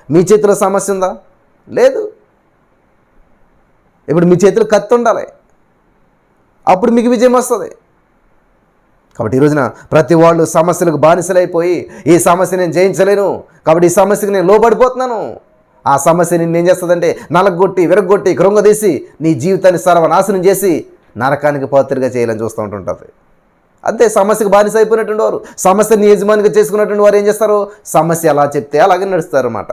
మీ చేతిలో సమస్య ఉందా? లేదు. ఇప్పుడు మీ చేతిలో కత్తి ఉండాలి, అప్పుడు మీకు విజయం వస్తుంది. కాబట్టి ఈ రోజున ప్రతి వాళ్ళు సమస్యలకు బానిసలైపోయి ఈ సమస్య నేను జయించలేను, కాబట్టి ఈ సమస్యకు నేను లోబడిపోతున్నాను. ఆ సమస్య నిన్ను ఏం చేస్తుందంటే నలగొట్టి విరగొట్టి కృంగదీసి నీ జీవితాన్ని సర్వనాశనం చేసి నరకానికి పాత్రగా చేయాలని చూస్తూ ఉంటుంటుంది. అంతే, సమస్యకు బానిస అయిపోయినటువంటి వారు, సమస్యని యజమానిగా చేసుకున్నటువంటి వారు ఏం చేస్తారు? సమస్య ఎలా చెప్తే అలాగే నడుస్తారు అన్నమాట.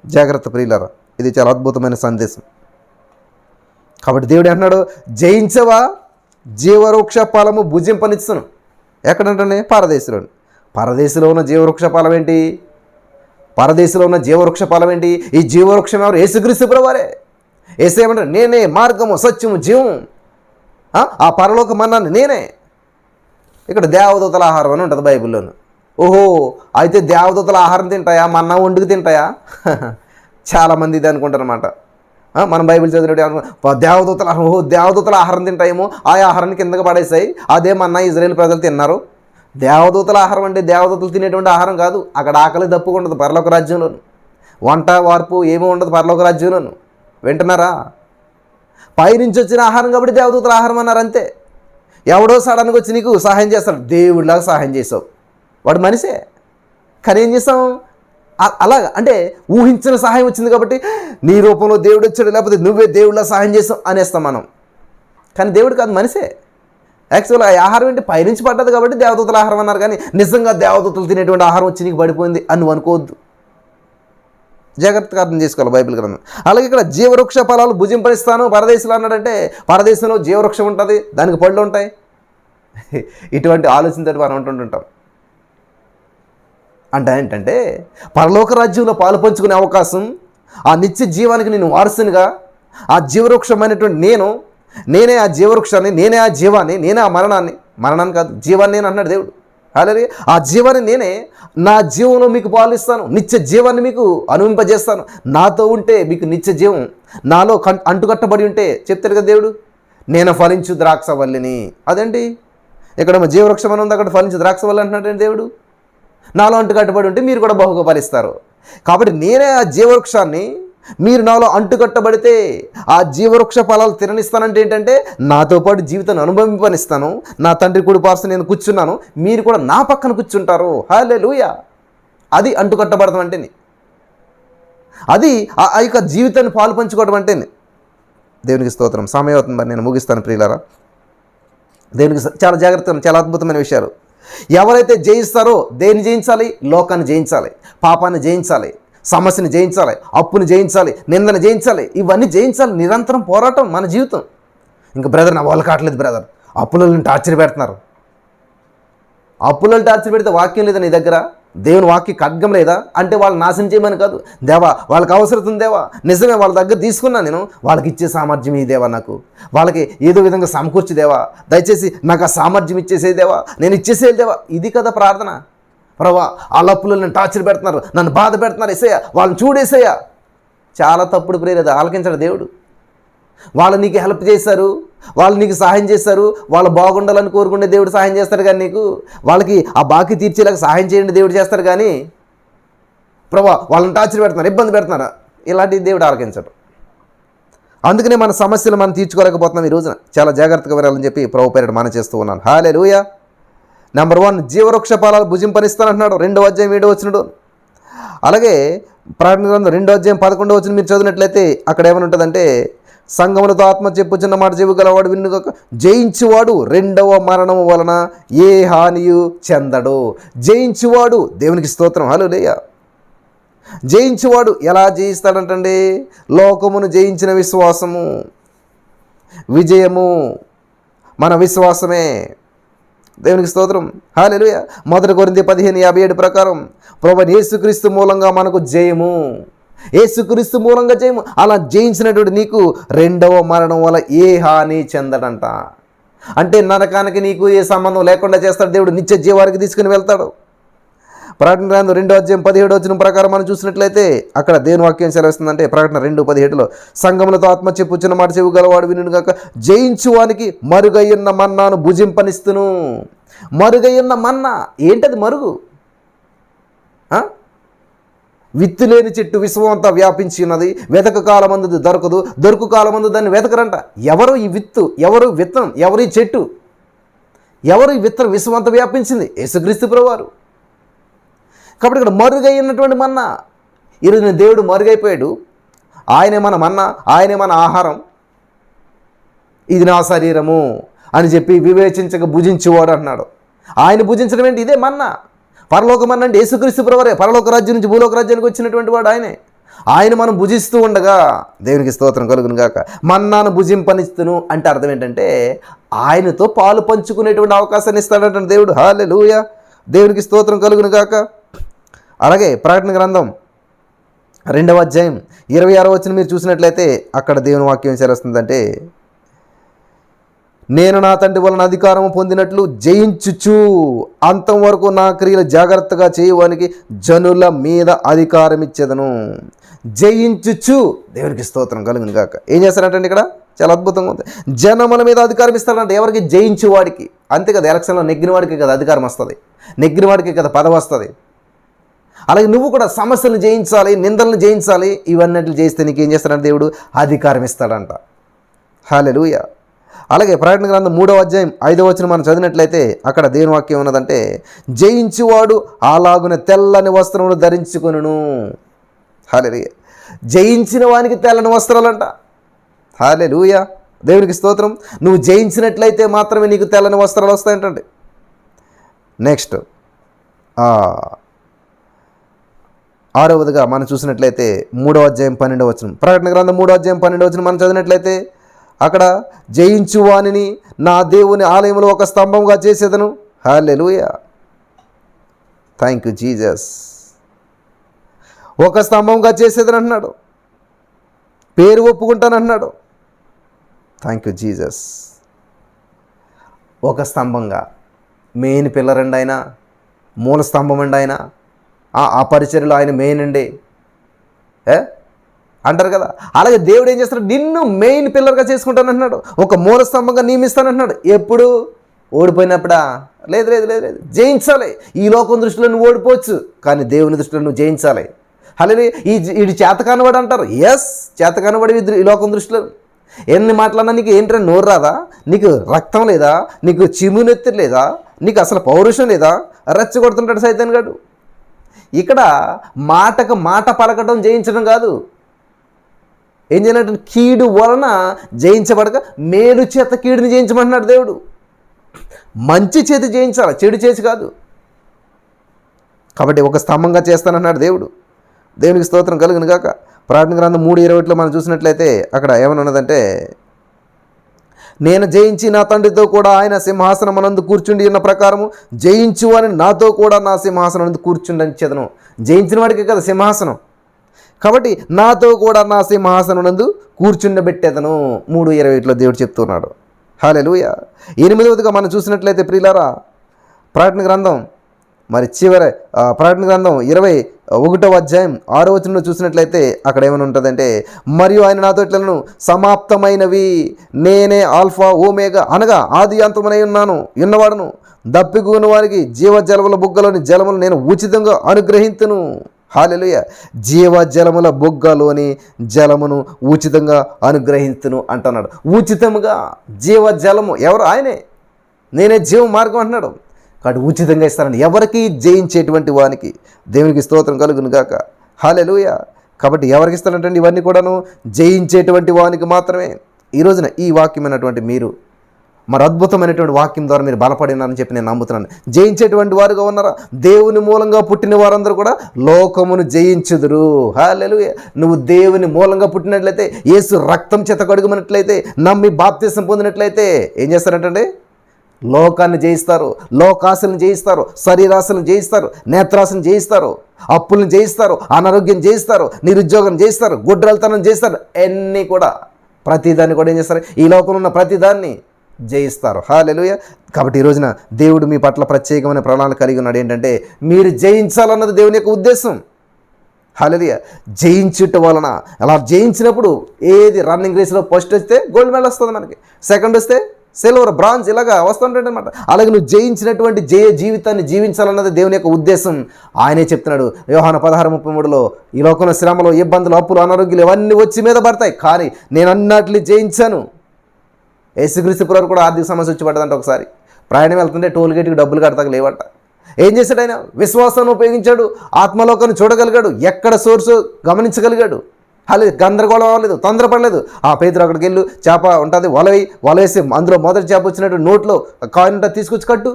జాగ్రత్త ప్రియులారా, ఇది చాలా అద్భుతమైన సందేశం. కాబట్టి దేవుడు అంటున్నాడు, జయించవా జీవవృక్ష ఫలము భుజింపనిచ్చును. ఎక్కడంటే పరదేశంలో. పరదేశంలో ఉన్న జీవవృక్ష ఫలం ఏంటి? పరదేశంలో ఉన్న జీవవృక్ష ఫలం ఏంటి? ఈ జీవవృక్షం ఎవరు? యేసుక్రీస్తు ప్రభువారే. యేసు ఏమంటారు? నేనే మార్గము సత్యము జీవం, ఆ పరలోక మన్నాన్ని నేనే. ఇక్కడ దేవదూతల ఆహారం అని ఉంటుంది బైబిల్లోను. ఓహో, అయితే దేవదూతల ఆహారం తింటాయా? మన్నా వండుకు తింటాయా? చాలామంది ఇది అనుకుంటారు అన్నమాట. మనం బైబిల్ చదివినట్టు దేవదూతల ఆహారం తింటాయేమో, ఆ ఆహారాన్ని కిందకి పడేసాయి, అదే మన్నా ఇజ్రాయేల్ ప్రజలు తిన్నారు. దేవదూతల ఆహారం అంటే దేవదూతలు తినేటువంటి ఆహారం కాదు. అక్కడ ఆకలి దప్పుగా ఉండదు పరలోక రాజ్యంలోను, వంట వార్పు ఏమీ ఉండదు పరలోక రాజ్యంలోను. వింటున్నారా? పైనుంచి వచ్చిన ఆహారం కాబట్టి దేవదూతల ఆహారం అన్నారు అంతే. ఎవడో సడన్గా వచ్చి నీకు సహాయం చేస్తాడు, దేవుడిలాగా సహాయం చేసావు, వాడు మనిషే. కానీ ఏం చేస్తాం? అలాగా అంటే ఊహించిన సహాయం వచ్చింది కాబట్టి నీ రూపంలో దేవుడు వచ్చాడు, లేకపోతే నువ్వే దేవుడిలా సహాయం చేసావు అనేస్తాం మనం. కానీ దేవుడు కాదు, మనిషే. యాక్చువల్గా ఆ ఆహారం ఏంటి? పైనుంచి పడ్డది కాబట్టి దేవదూతల ఆహారం అన్నారు. కానీ నిజంగా దేవదూతలు తినేటువంటి ఆహారం వచ్చి నీకు పడిపోయింది అని నువ్వు అనుకోవద్దు. జాగ్రత్తగా అర్థం చేసుకోవాలి బైబిల్ గ్రంథం. అలాగే ఇక్కడ జీవవృక్ష ఫలాలు భుజింపనిస్తాను పరదేశంలో అన్నాడంటే, పరదేశంలో జీవవృక్షం ఉంటుంది, దానికి పళ్ళు ఉంటాయి. ఇటువంటి ఆలోచనతో మనం ఉంటుంటాం. అంటే ఏంటంటే పరలోక రాజ్యంలో పాలు పంచుకునే అవకాశం, ఆ నిత్య జీవానికి నేను వారసునిగా, ఆ జీవవృక్షమైనటువంటి నేనే ఆ జీవవృక్షాన్ని, నేనే ఆ జీవాన్ని, నేనే ఆ మరణాన్ని కాదు జీవాన్ని నేను అన్నాడు దేవుడు. అలాగే ఆ జీవాన్ని నేనే, నా జీవంలో మీకు పాలిస్తాను, నిత్య జీవాన్ని మీకు అనుభవింపజేస్తాను. నాతో ఉంటే మీకు నిత్య జీవం, నాలో అంటుకట్టబడి ఉంటే చెప్తాడు కదా దేవుడు, నేను ఫలించు ద్రాక్షవల్లిని. అదేంటి ఇక్కడ జీవవృక్షం అని ఉంది, అక్కడ ఫలించు ద్రాక్షవల్లి అంటున్నాడు దేవుడు. నాలో అంటుకట్టబడి ఉంటే మీరు కూడా బహుగా ఫలిస్తారు. కాబట్టి నేనే ఆ జీవవృక్షాన్ని, మీరు నాలో అంటుకట్టబడితే ఆ జీవవృక్ష ఫలాలు తిననిస్తానంటే ఏంటంటే నాతో పాటు జీవితాన్ని అనుభవింపనిస్తాను. నా తండ్రి కుడి పార్శ్వన నేను కూర్చున్నాను, మీరు కూడా నా పక్కన కూర్చుంటారు. హల్లెలూయా. అది అంటుకట్టబడతాం అంటేనే, అది ఆ యొక్క జీవితాన్ని పాలు పంచుకోవడం అంటేనే. దేవునికి స్తోత్రం. సమయం అవుతుంది, నేను ముగిస్తాను ప్రియులారా. దేవునికి చాలా జాగ్రత్తగా, చాలా అద్భుతమైన విషయాలు. ఎవరైతే జయిస్తారో దేన్ని జయించాలి? లోకాన్ని జయించాలి, పాపాన్ని జయించాలి, సమస్యని జయించాలి, అప్పుని జయించాలి, నిందను జయించాలి. ఇవన్నీ జయించాలి. నిరంతరం పోరాటం మన జీవితం. ఇంకా బ్రదర్ నా వాళ్ళు కావట్లేదు బ్రదర్, అప్పులను టార్చర్ పెడుతున్నారు. అప్పులను టార్చర్ పెడితే వాక్యం లేదా నీ దగ్గర? దేవుని వాక్య ఖడ్గం లేదా అంటే వాళ్ళు నాశనం చేయమని కాదు. దేవా వాళ్ళకి అవసరం ఉంది దేవా, నిజమే వాళ్ళ దగ్గర తీసుకున్నా నేను, వాళ్ళకి ఇచ్చే సామర్థ్యం ఈ దేవా, నాకు వాళ్ళకి ఏదో విధంగా సమకూర్చి దేవా, దయచేసి నాకు ఆ సామర్థ్యం ఇచ్చేసే దేవా, నేను ఇచ్చేసే దేవా. ఇది కదా ప్రార్థన. ప్రభా వాళ్ళ అప్పులు నన్ను టార్చర్ పెడుతున్నారు, నన్ను బాధ పెడుతున్నారు, ఏసయ్య వాళ్ళని చూడేసయ్యా. చాలా తప్పుడు ప్రేరేది ఆలకించాడు దేవుడు. వాళ్ళు నీకు హెల్ప్ చేశారు, వాళ్ళు నీకు సహాయం చేశారు, వాళ్ళు బాగుండాలని కోరుకునే దేవుడు సహాయం చేస్తారు. కానీ నీకు వాళ్ళకి ఆ బాకీ తీర్చేలాగా సహాయం చేయండి దేవుడు చేస్తారు. కానీ ప్రభా వాళ్ళని టార్చర్ పెడుతున్నారు, ఇబ్బంది పెడుతున్నారు, ఇలాంటి దేవుడు ఆలకించడు. అందుకనే మన సమస్యలు మనం తీర్చుకోలేకపోతున్నాం. ఈ రోజున చాలా జాగ్రత్తగా వినాలని చెప్పి ప్రభు పేరిట మనం చేస్తూ ఉన్నాను. హల్లెలూయా. నెంబర్ 1 జీవవృక్ష ఫలాలు భుజింపనిస్తానంటున్నాడు. 2వ అధ్యాయం 7వ వచనం. అలాగే ప్రకటన గ్రంథం 2వ అధ్యాయం 11వ వచనం మీరు చదివినట్లయితే అక్కడ ఏమని ఉంటుందంటే, సంగములతో ఆత్మ చెప్పుచున్న మాట చెవి గలవాడు వినుగాక, జయించువాడు రెండవ మరణము వలన ఏ హానియు చెందడు. జయించువాడు, దేవునికి స్తోత్రం, హల్లెలూయా. జయించువాడు ఎలా జయిస్తాడంటండి? లోకమును జయించిన విశ్వాసము, విజయము మన విశ్వాసమే. దేవునికి స్తోత్రం, హల్లెలూయా. 1 కొరింథీ 15:57 ప్రకారం ప్రభువైన యేసుక్రీస్తు మూలంగా మనకు జయము. యేసుక్రీస్తు మూలంగా జయము. అలా జయించినటువంటి నీకు రెండవ మరణం వల్ల ఏ హాని చెందడంట. అంటే నరకానికి నీకు ఏ సంబంధం లేకుండా చేస్తాడు దేవుడు, నిత్య జీవానికి తీసుకుని వెళ్తాడు. ప్రకటన గ్రంథం 2:17 ప్రకారం మనం చూసినట్లయితే అక్కడ దేవుని వాక్యం సెలవిస్తుందంటే, ప్రకటన 2:17 సంఘములతో ఆత్మ చెప్పుచున్న మాట చెవు గలవాడు వినును గాక, జయించువానికి మరుగయ్యున్న మన్నాను భుజింపనిస్తును. మరుగయ్యున్న మన్నా ఏంటది? మరుగు విత్తు లేని చెట్టు విశ్వం అంతా వ్యాపించి ఉన్నది, వెతక కాలమందు దొరకదు, దొరుకు కాలమందు దాన్ని వెతకరంట. ఎవరు ఈ విత్తు, ఎవరు విత్తనం, ఎవరు ఈ చెట్టు, ఎవరు ఈ విత్తనం? విశ్వం అంతా వ్యాపించింది యేసుక్రీస్తు ప్రభువారు. కాబట్టి ఇక్కడ మరుగైనటువంటి మన్నా. ఈరోజు దేవుడు మరుగైపోయాడు. ఆయనే మన మన్నా, ఆయనే మన ఆహారం, ఇది నా శరీరము అని చెప్పి వివేచించక భుజించేవాడు అన్నాడు. ఆయన భుజించడం ఏంటి? ఇదే మన్నా. పరలోక మన్నా అంటే యేసుక్రీస్తు ప్రభువారే. పరలోక రాజ్యం నుంచి భూలోక రాజ్యానికి వచ్చినటువంటి వాడు ఆయనే. ఆయన మనం భుజిస్తూ ఉండగా, దేవునికి స్తోత్రం కలుగును గాక, మన్నాను భుజింపనిస్తును అంటే అర్థం ఏంటంటే ఆయనతో పాలు పంచుకునేటువంటి అవకాశాన్ని ఇస్తాడంట దేవుడు. హల్లెలూయా, దేవునికి స్తోత్రం కలుగును గాక. అలాగే ప్రకటన గ్రంథం 2:26 మీరు చూసినట్లయితే అక్కడ దేవుని వాక్యం చేస్తుందంటే, నేను నా తండ్రి వలన అధికారము పొందినట్లు జయించుచు అంతం వరకు నా క్రియలు జాగ్రత్తగా చేయడానికి జనుల మీద అధికారం ఇచ్చేదను. జయించుచు, దేవునికి స్తోత్రం కలుగును గాక. ఏం చేస్తారంటే ఇక్కడ చాలా అద్భుతంగా ఉంది. జనముల మీద అధికారం ఇస్తాడంటే ఎవరికి? జయించువాడికి. అంతే కదా, ఎలక్షన్లో నెగ్గిన వాడికి కదా అధికారం వస్తుంది, నెగ్గిన వాడికి కదా పదవి వస్తుంది. అలాగే నువ్వు కూడా సమస్యలను జయించాలి, నిందలను జయించాలి. ఇవన్నీ చేస్తే నీకు ఏం చేస్తాడంటే దేవుడు అధికారం ఇస్తాడంట. హల్లెలూయా. అలాగే ప్రకటన గ్రంథం 3:5 మనం చదివినట్లయితే అక్కడ దేవుని వాక్యం ఉన్నదంటే, జయించువాడు అలాగున తెల్లని వస్త్రమును ధరించుకొనును. హల్లెలూయా. జయించిన వానికి తెల్లని వస్త్రాలంట. హల్లెలూయా, దేవునికి స్తోత్రం. నువ్వు జయించినట్లయితే మాత్రమే నీకు తెల్లని వస్త్రాలు వస్తాయంటండి. నెక్స్ట్ 6వదిగా మనం చూసినట్లయితే 3:12 ప్రకటన గ్రంథం 3:12 మనం చదివినట్లయితే అక్కడ జయించువానిని నా దేవుని ఆలయంలో ఒక స్తంభంగా చేసేదను. హల్లెలూయా, థ్యాంక్ యూ జీసస్. ఒక స్తంభంగా చేసేదని అంటున్నాడు, పేరు ఒప్పుకుంటానంటున్నాడు. Thank you Jesus. ఒక స్తంభంగా, మెయిన్ పిల్లర్ అండి ఆయన, మూల స్తంభం అండి ఆయన, ఆ పరిచర్యలో ఆయన మెయిన్ అండి అంటారు కదా. అలాగే దేవుడు ఏం చేస్తాడు? నిన్ను మెయిన్ పిల్లర్గా చేసుకుంటానంటున్నాడు, ఒక మూల స్తంభంగా నియమిస్తానంటున్నాడు. ఎప్పుడు? ఓడిపోయినప్పుడా? లేదు లేదు లేదు లేదు, జయించాలి. ఈ లోకం దృష్టిలో నువ్వు ఓడిపోవచ్చు, కానీ దేవుని దృష్టిలో నువ్వు జయించాలి. హల్లెలూయా. ఈ చేతకానివాడు అంటారు. ఎస్, చేతకానివాడు ఈ లోకం దృష్టిలో. ఎన్ని మాట్లాడినా నీకు ఏంటంటే నోరు రాదా? నీకు రక్తం లేదా? నీకు చిమునెత్తి లేదా? నీకు అసలు పౌరుషం లేదా? రెచ్చగొడుతుంటాడు సైతాన్ గాడు. ఇక్కడ మాటకు మాట పలకడం జయించడం కాదు. ఏం చేయాలంటే కీడు వలన జయించబడక మేలు చేత కీడుని జయించమంటున్నాడు దేవుడు. మంచి చేతి జయించాలి, చెడు చేసి కాదు. కాబట్టి ఒక స్తంభంగా చేస్తానన్నాడు దేవుడు. దేవునికి స్తోత్రం కలుగును గాక. ప్రకటన గ్రంథం 3:20 మనం చూసినట్లయితే అక్కడ ఏమని ఉన్నదంటే, నేను జయించి నా తండ్రితో కూడా ఆయన సింహాసనమునందు కూర్చుండి ఉన్న ప్రకారము జయించు అని నాతో కూడా నా సింహాసనం నందు కూర్చుండించెదను. జయించిన వాడికి కదా సింహాసనం, కాబట్టి నాతో కూడా నా సింహాసనం నందు కూర్చుండబెట్టేదను. 3:21 దేవుడు చెప్తున్నాడు. హల్లెలూయా. 8వదిగా మనం చూసినట్లయితే ప్రియులారా, ప్రకటన గ్రంథం ప్రకటన గ్రంథం 21:6 చూసినట్లయితే అక్కడ ఏమైనా ఉంటుందంటే, మరియు ఆయన నాతో ఇట్లను సమాప్తమైనవి, నేనే ఆల్ఫా ఓమేగా అనగా ఆది అంతమునై ఉన్నవాడును, దప్పిగూని వారికి జీవజలముల బుగ్గలోని జలములు నేను ఉచితంగా అనుగ్రహింతును. హల్లెలూయా. జీవజలముల బుగ్గలోని జలమును ఉచితంగా అనుగ్రహించును అంటున్నాడు. ఉచితంగా జీవజలము ఎవరు? ఆయనే. నేనే జీవ మార్గం అంటున్నాడు. కాబట్టి ఉచితంగా ఇస్తానండి ఎవరికి? జయించేటువంటి వానికి. దేవునికి స్తోత్రం కలుగును గాక. హల్లెలూయా. కాబట్టి ఎవరికి ఇస్తానంటే ఇవన్నీ కూడాను జయించేటువంటి వానికి మాత్రమే. ఈ రోజున ఈ వాక్యమైనటువంటి మీరు మరి అద్భుతమైనటువంటి వాక్యం ద్వారా మీరు బలపడినారని చెప్పి నేను నమ్ముతున్నాను. జయించేటువంటి వారుగా ఉన్నారా? దేవుని మూలంగా పుట్టిన వారందరూ కూడా లోకమును జయించుదురు. హల్లెలూయా. నువ్వు దేవుని మూలంగా పుట్టినట్లయితే, యేసు రక్తం చేత కడుగుమన్నట్లయితే, నమ్మి బాప్తిసం పొందినట్లయితే ఏం చేస్తారంటే లోకాన్ని జయిస్తారు, లోకాశలను జయిస్తారు, శరీరాశలను జయిస్తారు, నేత్రాశను జయిస్తారు. అప్పులను జయిస్తారు, అనారోగ్యం జయిస్తారు, నిరుద్యోగం జయిస్తారు, గుడ్రలతనం చేస్తారు, అన్నీ కూడా ప్రతిదాన్ని కూడా ఏం చేస్తారు, ఈ లోకంలో ఉన్న ప్రతిదాన్ని జయిస్తారు. హల్లెలూయా. కాబట్టి ఈ రోజున దేవుడు మీ పట్ల ప్రత్యేకమైన ప్రణాళిక కలిగి ఉన్నాడు. ఏంటంటే మీరు జయించాలన్నది దేవుని యొక్క ఉద్దేశం. హల్లెలూయా. జయించుట వలన, అలా జయించినప్పుడు ఏది రన్నింగ్ రేస్లో ఫస్ట్ వస్తే గోల్డ్ మెడల్ వస్తుంది, మనకి సెకండ్ వస్తే సిల్వర్, బ్రాంజ్ ఇలాగా వస్తుంటాడు అనమాట. అలాగే నువ్వు జయించినటువంటి జీవితాన్ని జీవించాలన్నది దేవుని యొక్క ఉద్దేశం. ఆయనే చెప్తున్నాడు యోహాను 16:33లో, ఈ లోకంలో శ్రమలు, ఇబ్బందులు, అప్పులు, అనారోగ్యాలు ఇవన్నీ వచ్చి మీద పడతాయి, కానీ నేను అన్నట్లు జయించాను. యేసుక్రీస్తు ప్రభువు కూడా ఆర్థిక సమస్య వచ్చి పడ్డదంట. ఒకసారి ప్రయాణం వెళ్తుంటే టోల్ గేట్కి డబ్బులు కడతాక లేవంట. ఏం చేశాడు ఆయన? విశ్వాసాన్ని ఉపయోగించాడు, ఆత్మలోకాన్ని చూడగలిగాడు, ఎక్కడ సోర్సు గమనించగలిగాడు. అలాగే గందరగోళం అవ్వలేదు, తొందరపడలేదు. పేతురు అక్కడికి వెళ్ళు, చేప ఉంటుంది, వలేసి అందులో మొదటి చేప వచ్చినట్టు నోట్లో కాయిన్ ఉంటుంది, తీసుకొచ్చి కట్టు.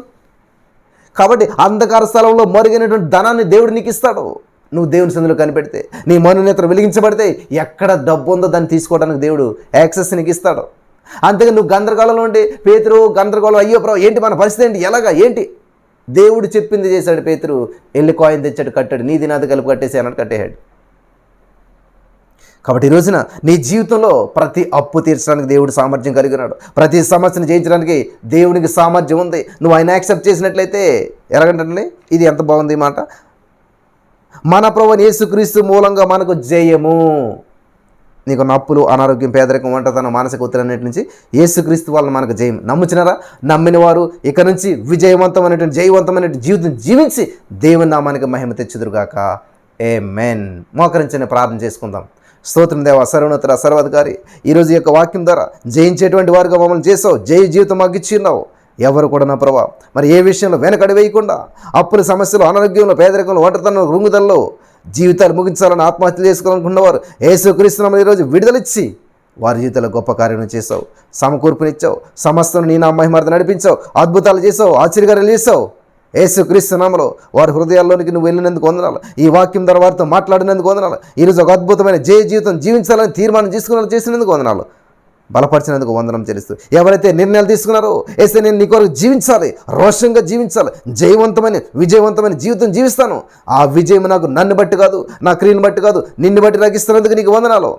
కాబట్టి అంధకార స్థలంలో మరుగైనటువంటి ధనాన్ని దేవుడు నీకు ఇస్తాడు. నువ్వు దేవుని సందులో కనిపెడితే, నీ మనోనేత్రం వెలిగించబడితే, ఎక్కడ డబ్బు ఉందో దాన్ని తీసుకోవడానికి దేవుడు యాక్సెస్ నీకు ఇస్తాడు. అంతేగా నువ్వు గందరగోళంలో ఉండి, పేతురు గందరగోళం, అయ్యో ప్రభు ఏంటి మన పరిస్థితి ఏంటి, ఎలాగా ఏంటి? దేవుడు చెప్పింది చేశాడు. పేతురు వెళ్ళి కాయిన్ తెచ్చాడు, కట్టాడు, నీది నాది కలిపి కట్టేసి అన్నట్టు కట్టేశాడు. కాబట్టి ఈ రోజున నీ జీవితంలో ప్రతి అప్పు తీర్చడానికి దేవుడు సామర్థ్యం కలిగి ఉన్నాడు. ప్రతి సమస్యను జయించడానికి దేవునికి సామర్థ్యం ఉంది. నువ్వు ఆయన యాక్సెప్ట్ చేసినట్లయితే ఎలాగంటే, ఇది ఎంత బాగుంది ఈ మాట, మన ప్రభువైన యేసుక్రీస్తు మూలంగా మనకు జయము. నీకు అప్పులు, అనారోగ్యం, పేదరికం, ఒంటరితనం, మానసిక ఒత్తిడి నుంచి యేసుక్రీస్తు వలన మనకు జయం. నమ్ముచినారా? నమ్మిన వారు ఇక నుంచి విజయవంతమైనటువంటి, జయవంతమైనటువంటి జీవితం జీవించి దేవుని నామానికి మహిమ తెచ్చుదురుగాక. ఆమేన్. మోకరించని ప్రార్థన చేసుకుందాం. స్తోత్రం దేవా, సర్వోన్నతుడ, సర్వాధికారి, ఈరోజు యొక్క వాక్యం ద్వారా జయించేటువంటి వారుగా మమ్మల్ని చేసావు. జయ జీవితం మాకు ఇచ్చిన్నావు. ఎవరు కూడా నా ప్రభా మరి ఏ విషయంలో వెనకడి వేయకుండా, అప్పుల సమస్యలు, అనారోగ్యంలో, పేదరికంలో, ఒంటరితనంలో, రుంగుదల్లో జీవితాలు ముగించాలని ఆత్మహత్య చేసుకోవాలనుకున్నవారు యేసుక్రీస్తునామములో ఈరోజు విడుదలిచ్చి వారి జీవితంలో గొప్ప కార్యం చేసావు, సమకూర్పునిచ్చావు, సమస్తను నీ నామ మహిమార్థం నడిపించావు, అద్భుతాలు చేసావు, ఆశ్చర్యకార్యాలు చేసావు. యేసుక్రీస్తు నామములో వారి హృదయాల్లోనికి నువ్వు వెళ్ళినందుకు వందనాలు. ఈ వాక్యం ద్వారా వారితో మాట్లాడినందుకు వందనాలు. ఈరోజు ఒక అద్భుతమైన జయ జీవితం జీవించాలని తీర్మానం చేసినందుకు వందనాలు. బలపరిచినందుకు వందనం చెల్లిస్తూ, ఎవరైతే నిర్ణయాలు తీసుకున్నారో, ఏసే నేను నీ కొరకు జీవించాలి, రోషంగా జీవించాలి, జయవంతమైన విజయవంతమైన జీవితం జీవిస్తాను, ఆ విజయం నాకు నన్ను బట్టి కాదు, నా క్రియను బట్టి కాదు, నిన్ను బట్టి నాకు ఇస్తున్నందుకు నీకు వందనాలు.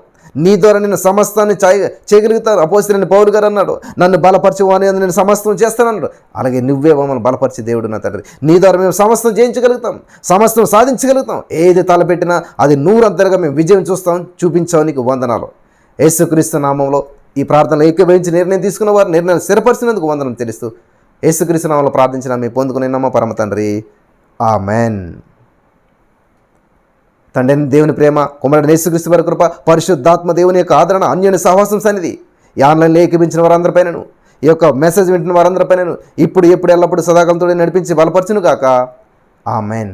నీ ద్వారా నేను సమస్తాన్ని చేయగలుగుతాను. అపోస్తలుడైన పౌలు గారు అన్నాడు, నన్ను బలపరచువాని నేను సమస్తం చేస్తానన్నాడు. అలాగే నువ్వే మమ్మల్ని బలపరిచి దేవుడు నా తండ్రి, నీ ద్వారా మేము సమస్తం జయించగలుగుతాం, సమస్తం సాధించగలుగుతాం. ఏది తలపెట్టినా అది 100 మేము విజయం చూపించావు. నీకు వందనాలు. యేసుక్రీస్తు నామంలో ఈ ప్రార్థనలు ఏకీభవించి నిర్ణయం తీసుకున్న వారు నిర్ణయం స్థిరపరిచినందుకు వందనం తెలుస్తూ, యేసుక్రీస్తు నామంలో ప్రార్థించిన మీ పొందుకునేనమ్మ పరమ తండ్రి. ఆమెన్. తండ్రి దేవుని ప్రేమ, కుమారుడు యేసుక్రీస్తు వారి కృప, పరిశుద్ధాత్మ దేవుని యొక్క ఆదరణ, అన్యోన్య సహవాసం సన్నిధి ఈ ఆన్లైన్లో ఏకీభించిన వారందరిపైనను, ఈ యొక్క మెసేజ్ వింటున్న వారందరిపైనను ఇప్పుడు ఎప్పుడు ఎల్లప్పుడు సదాకాలంతో నడిపించి బలపరచును గాక. ఆమెన్.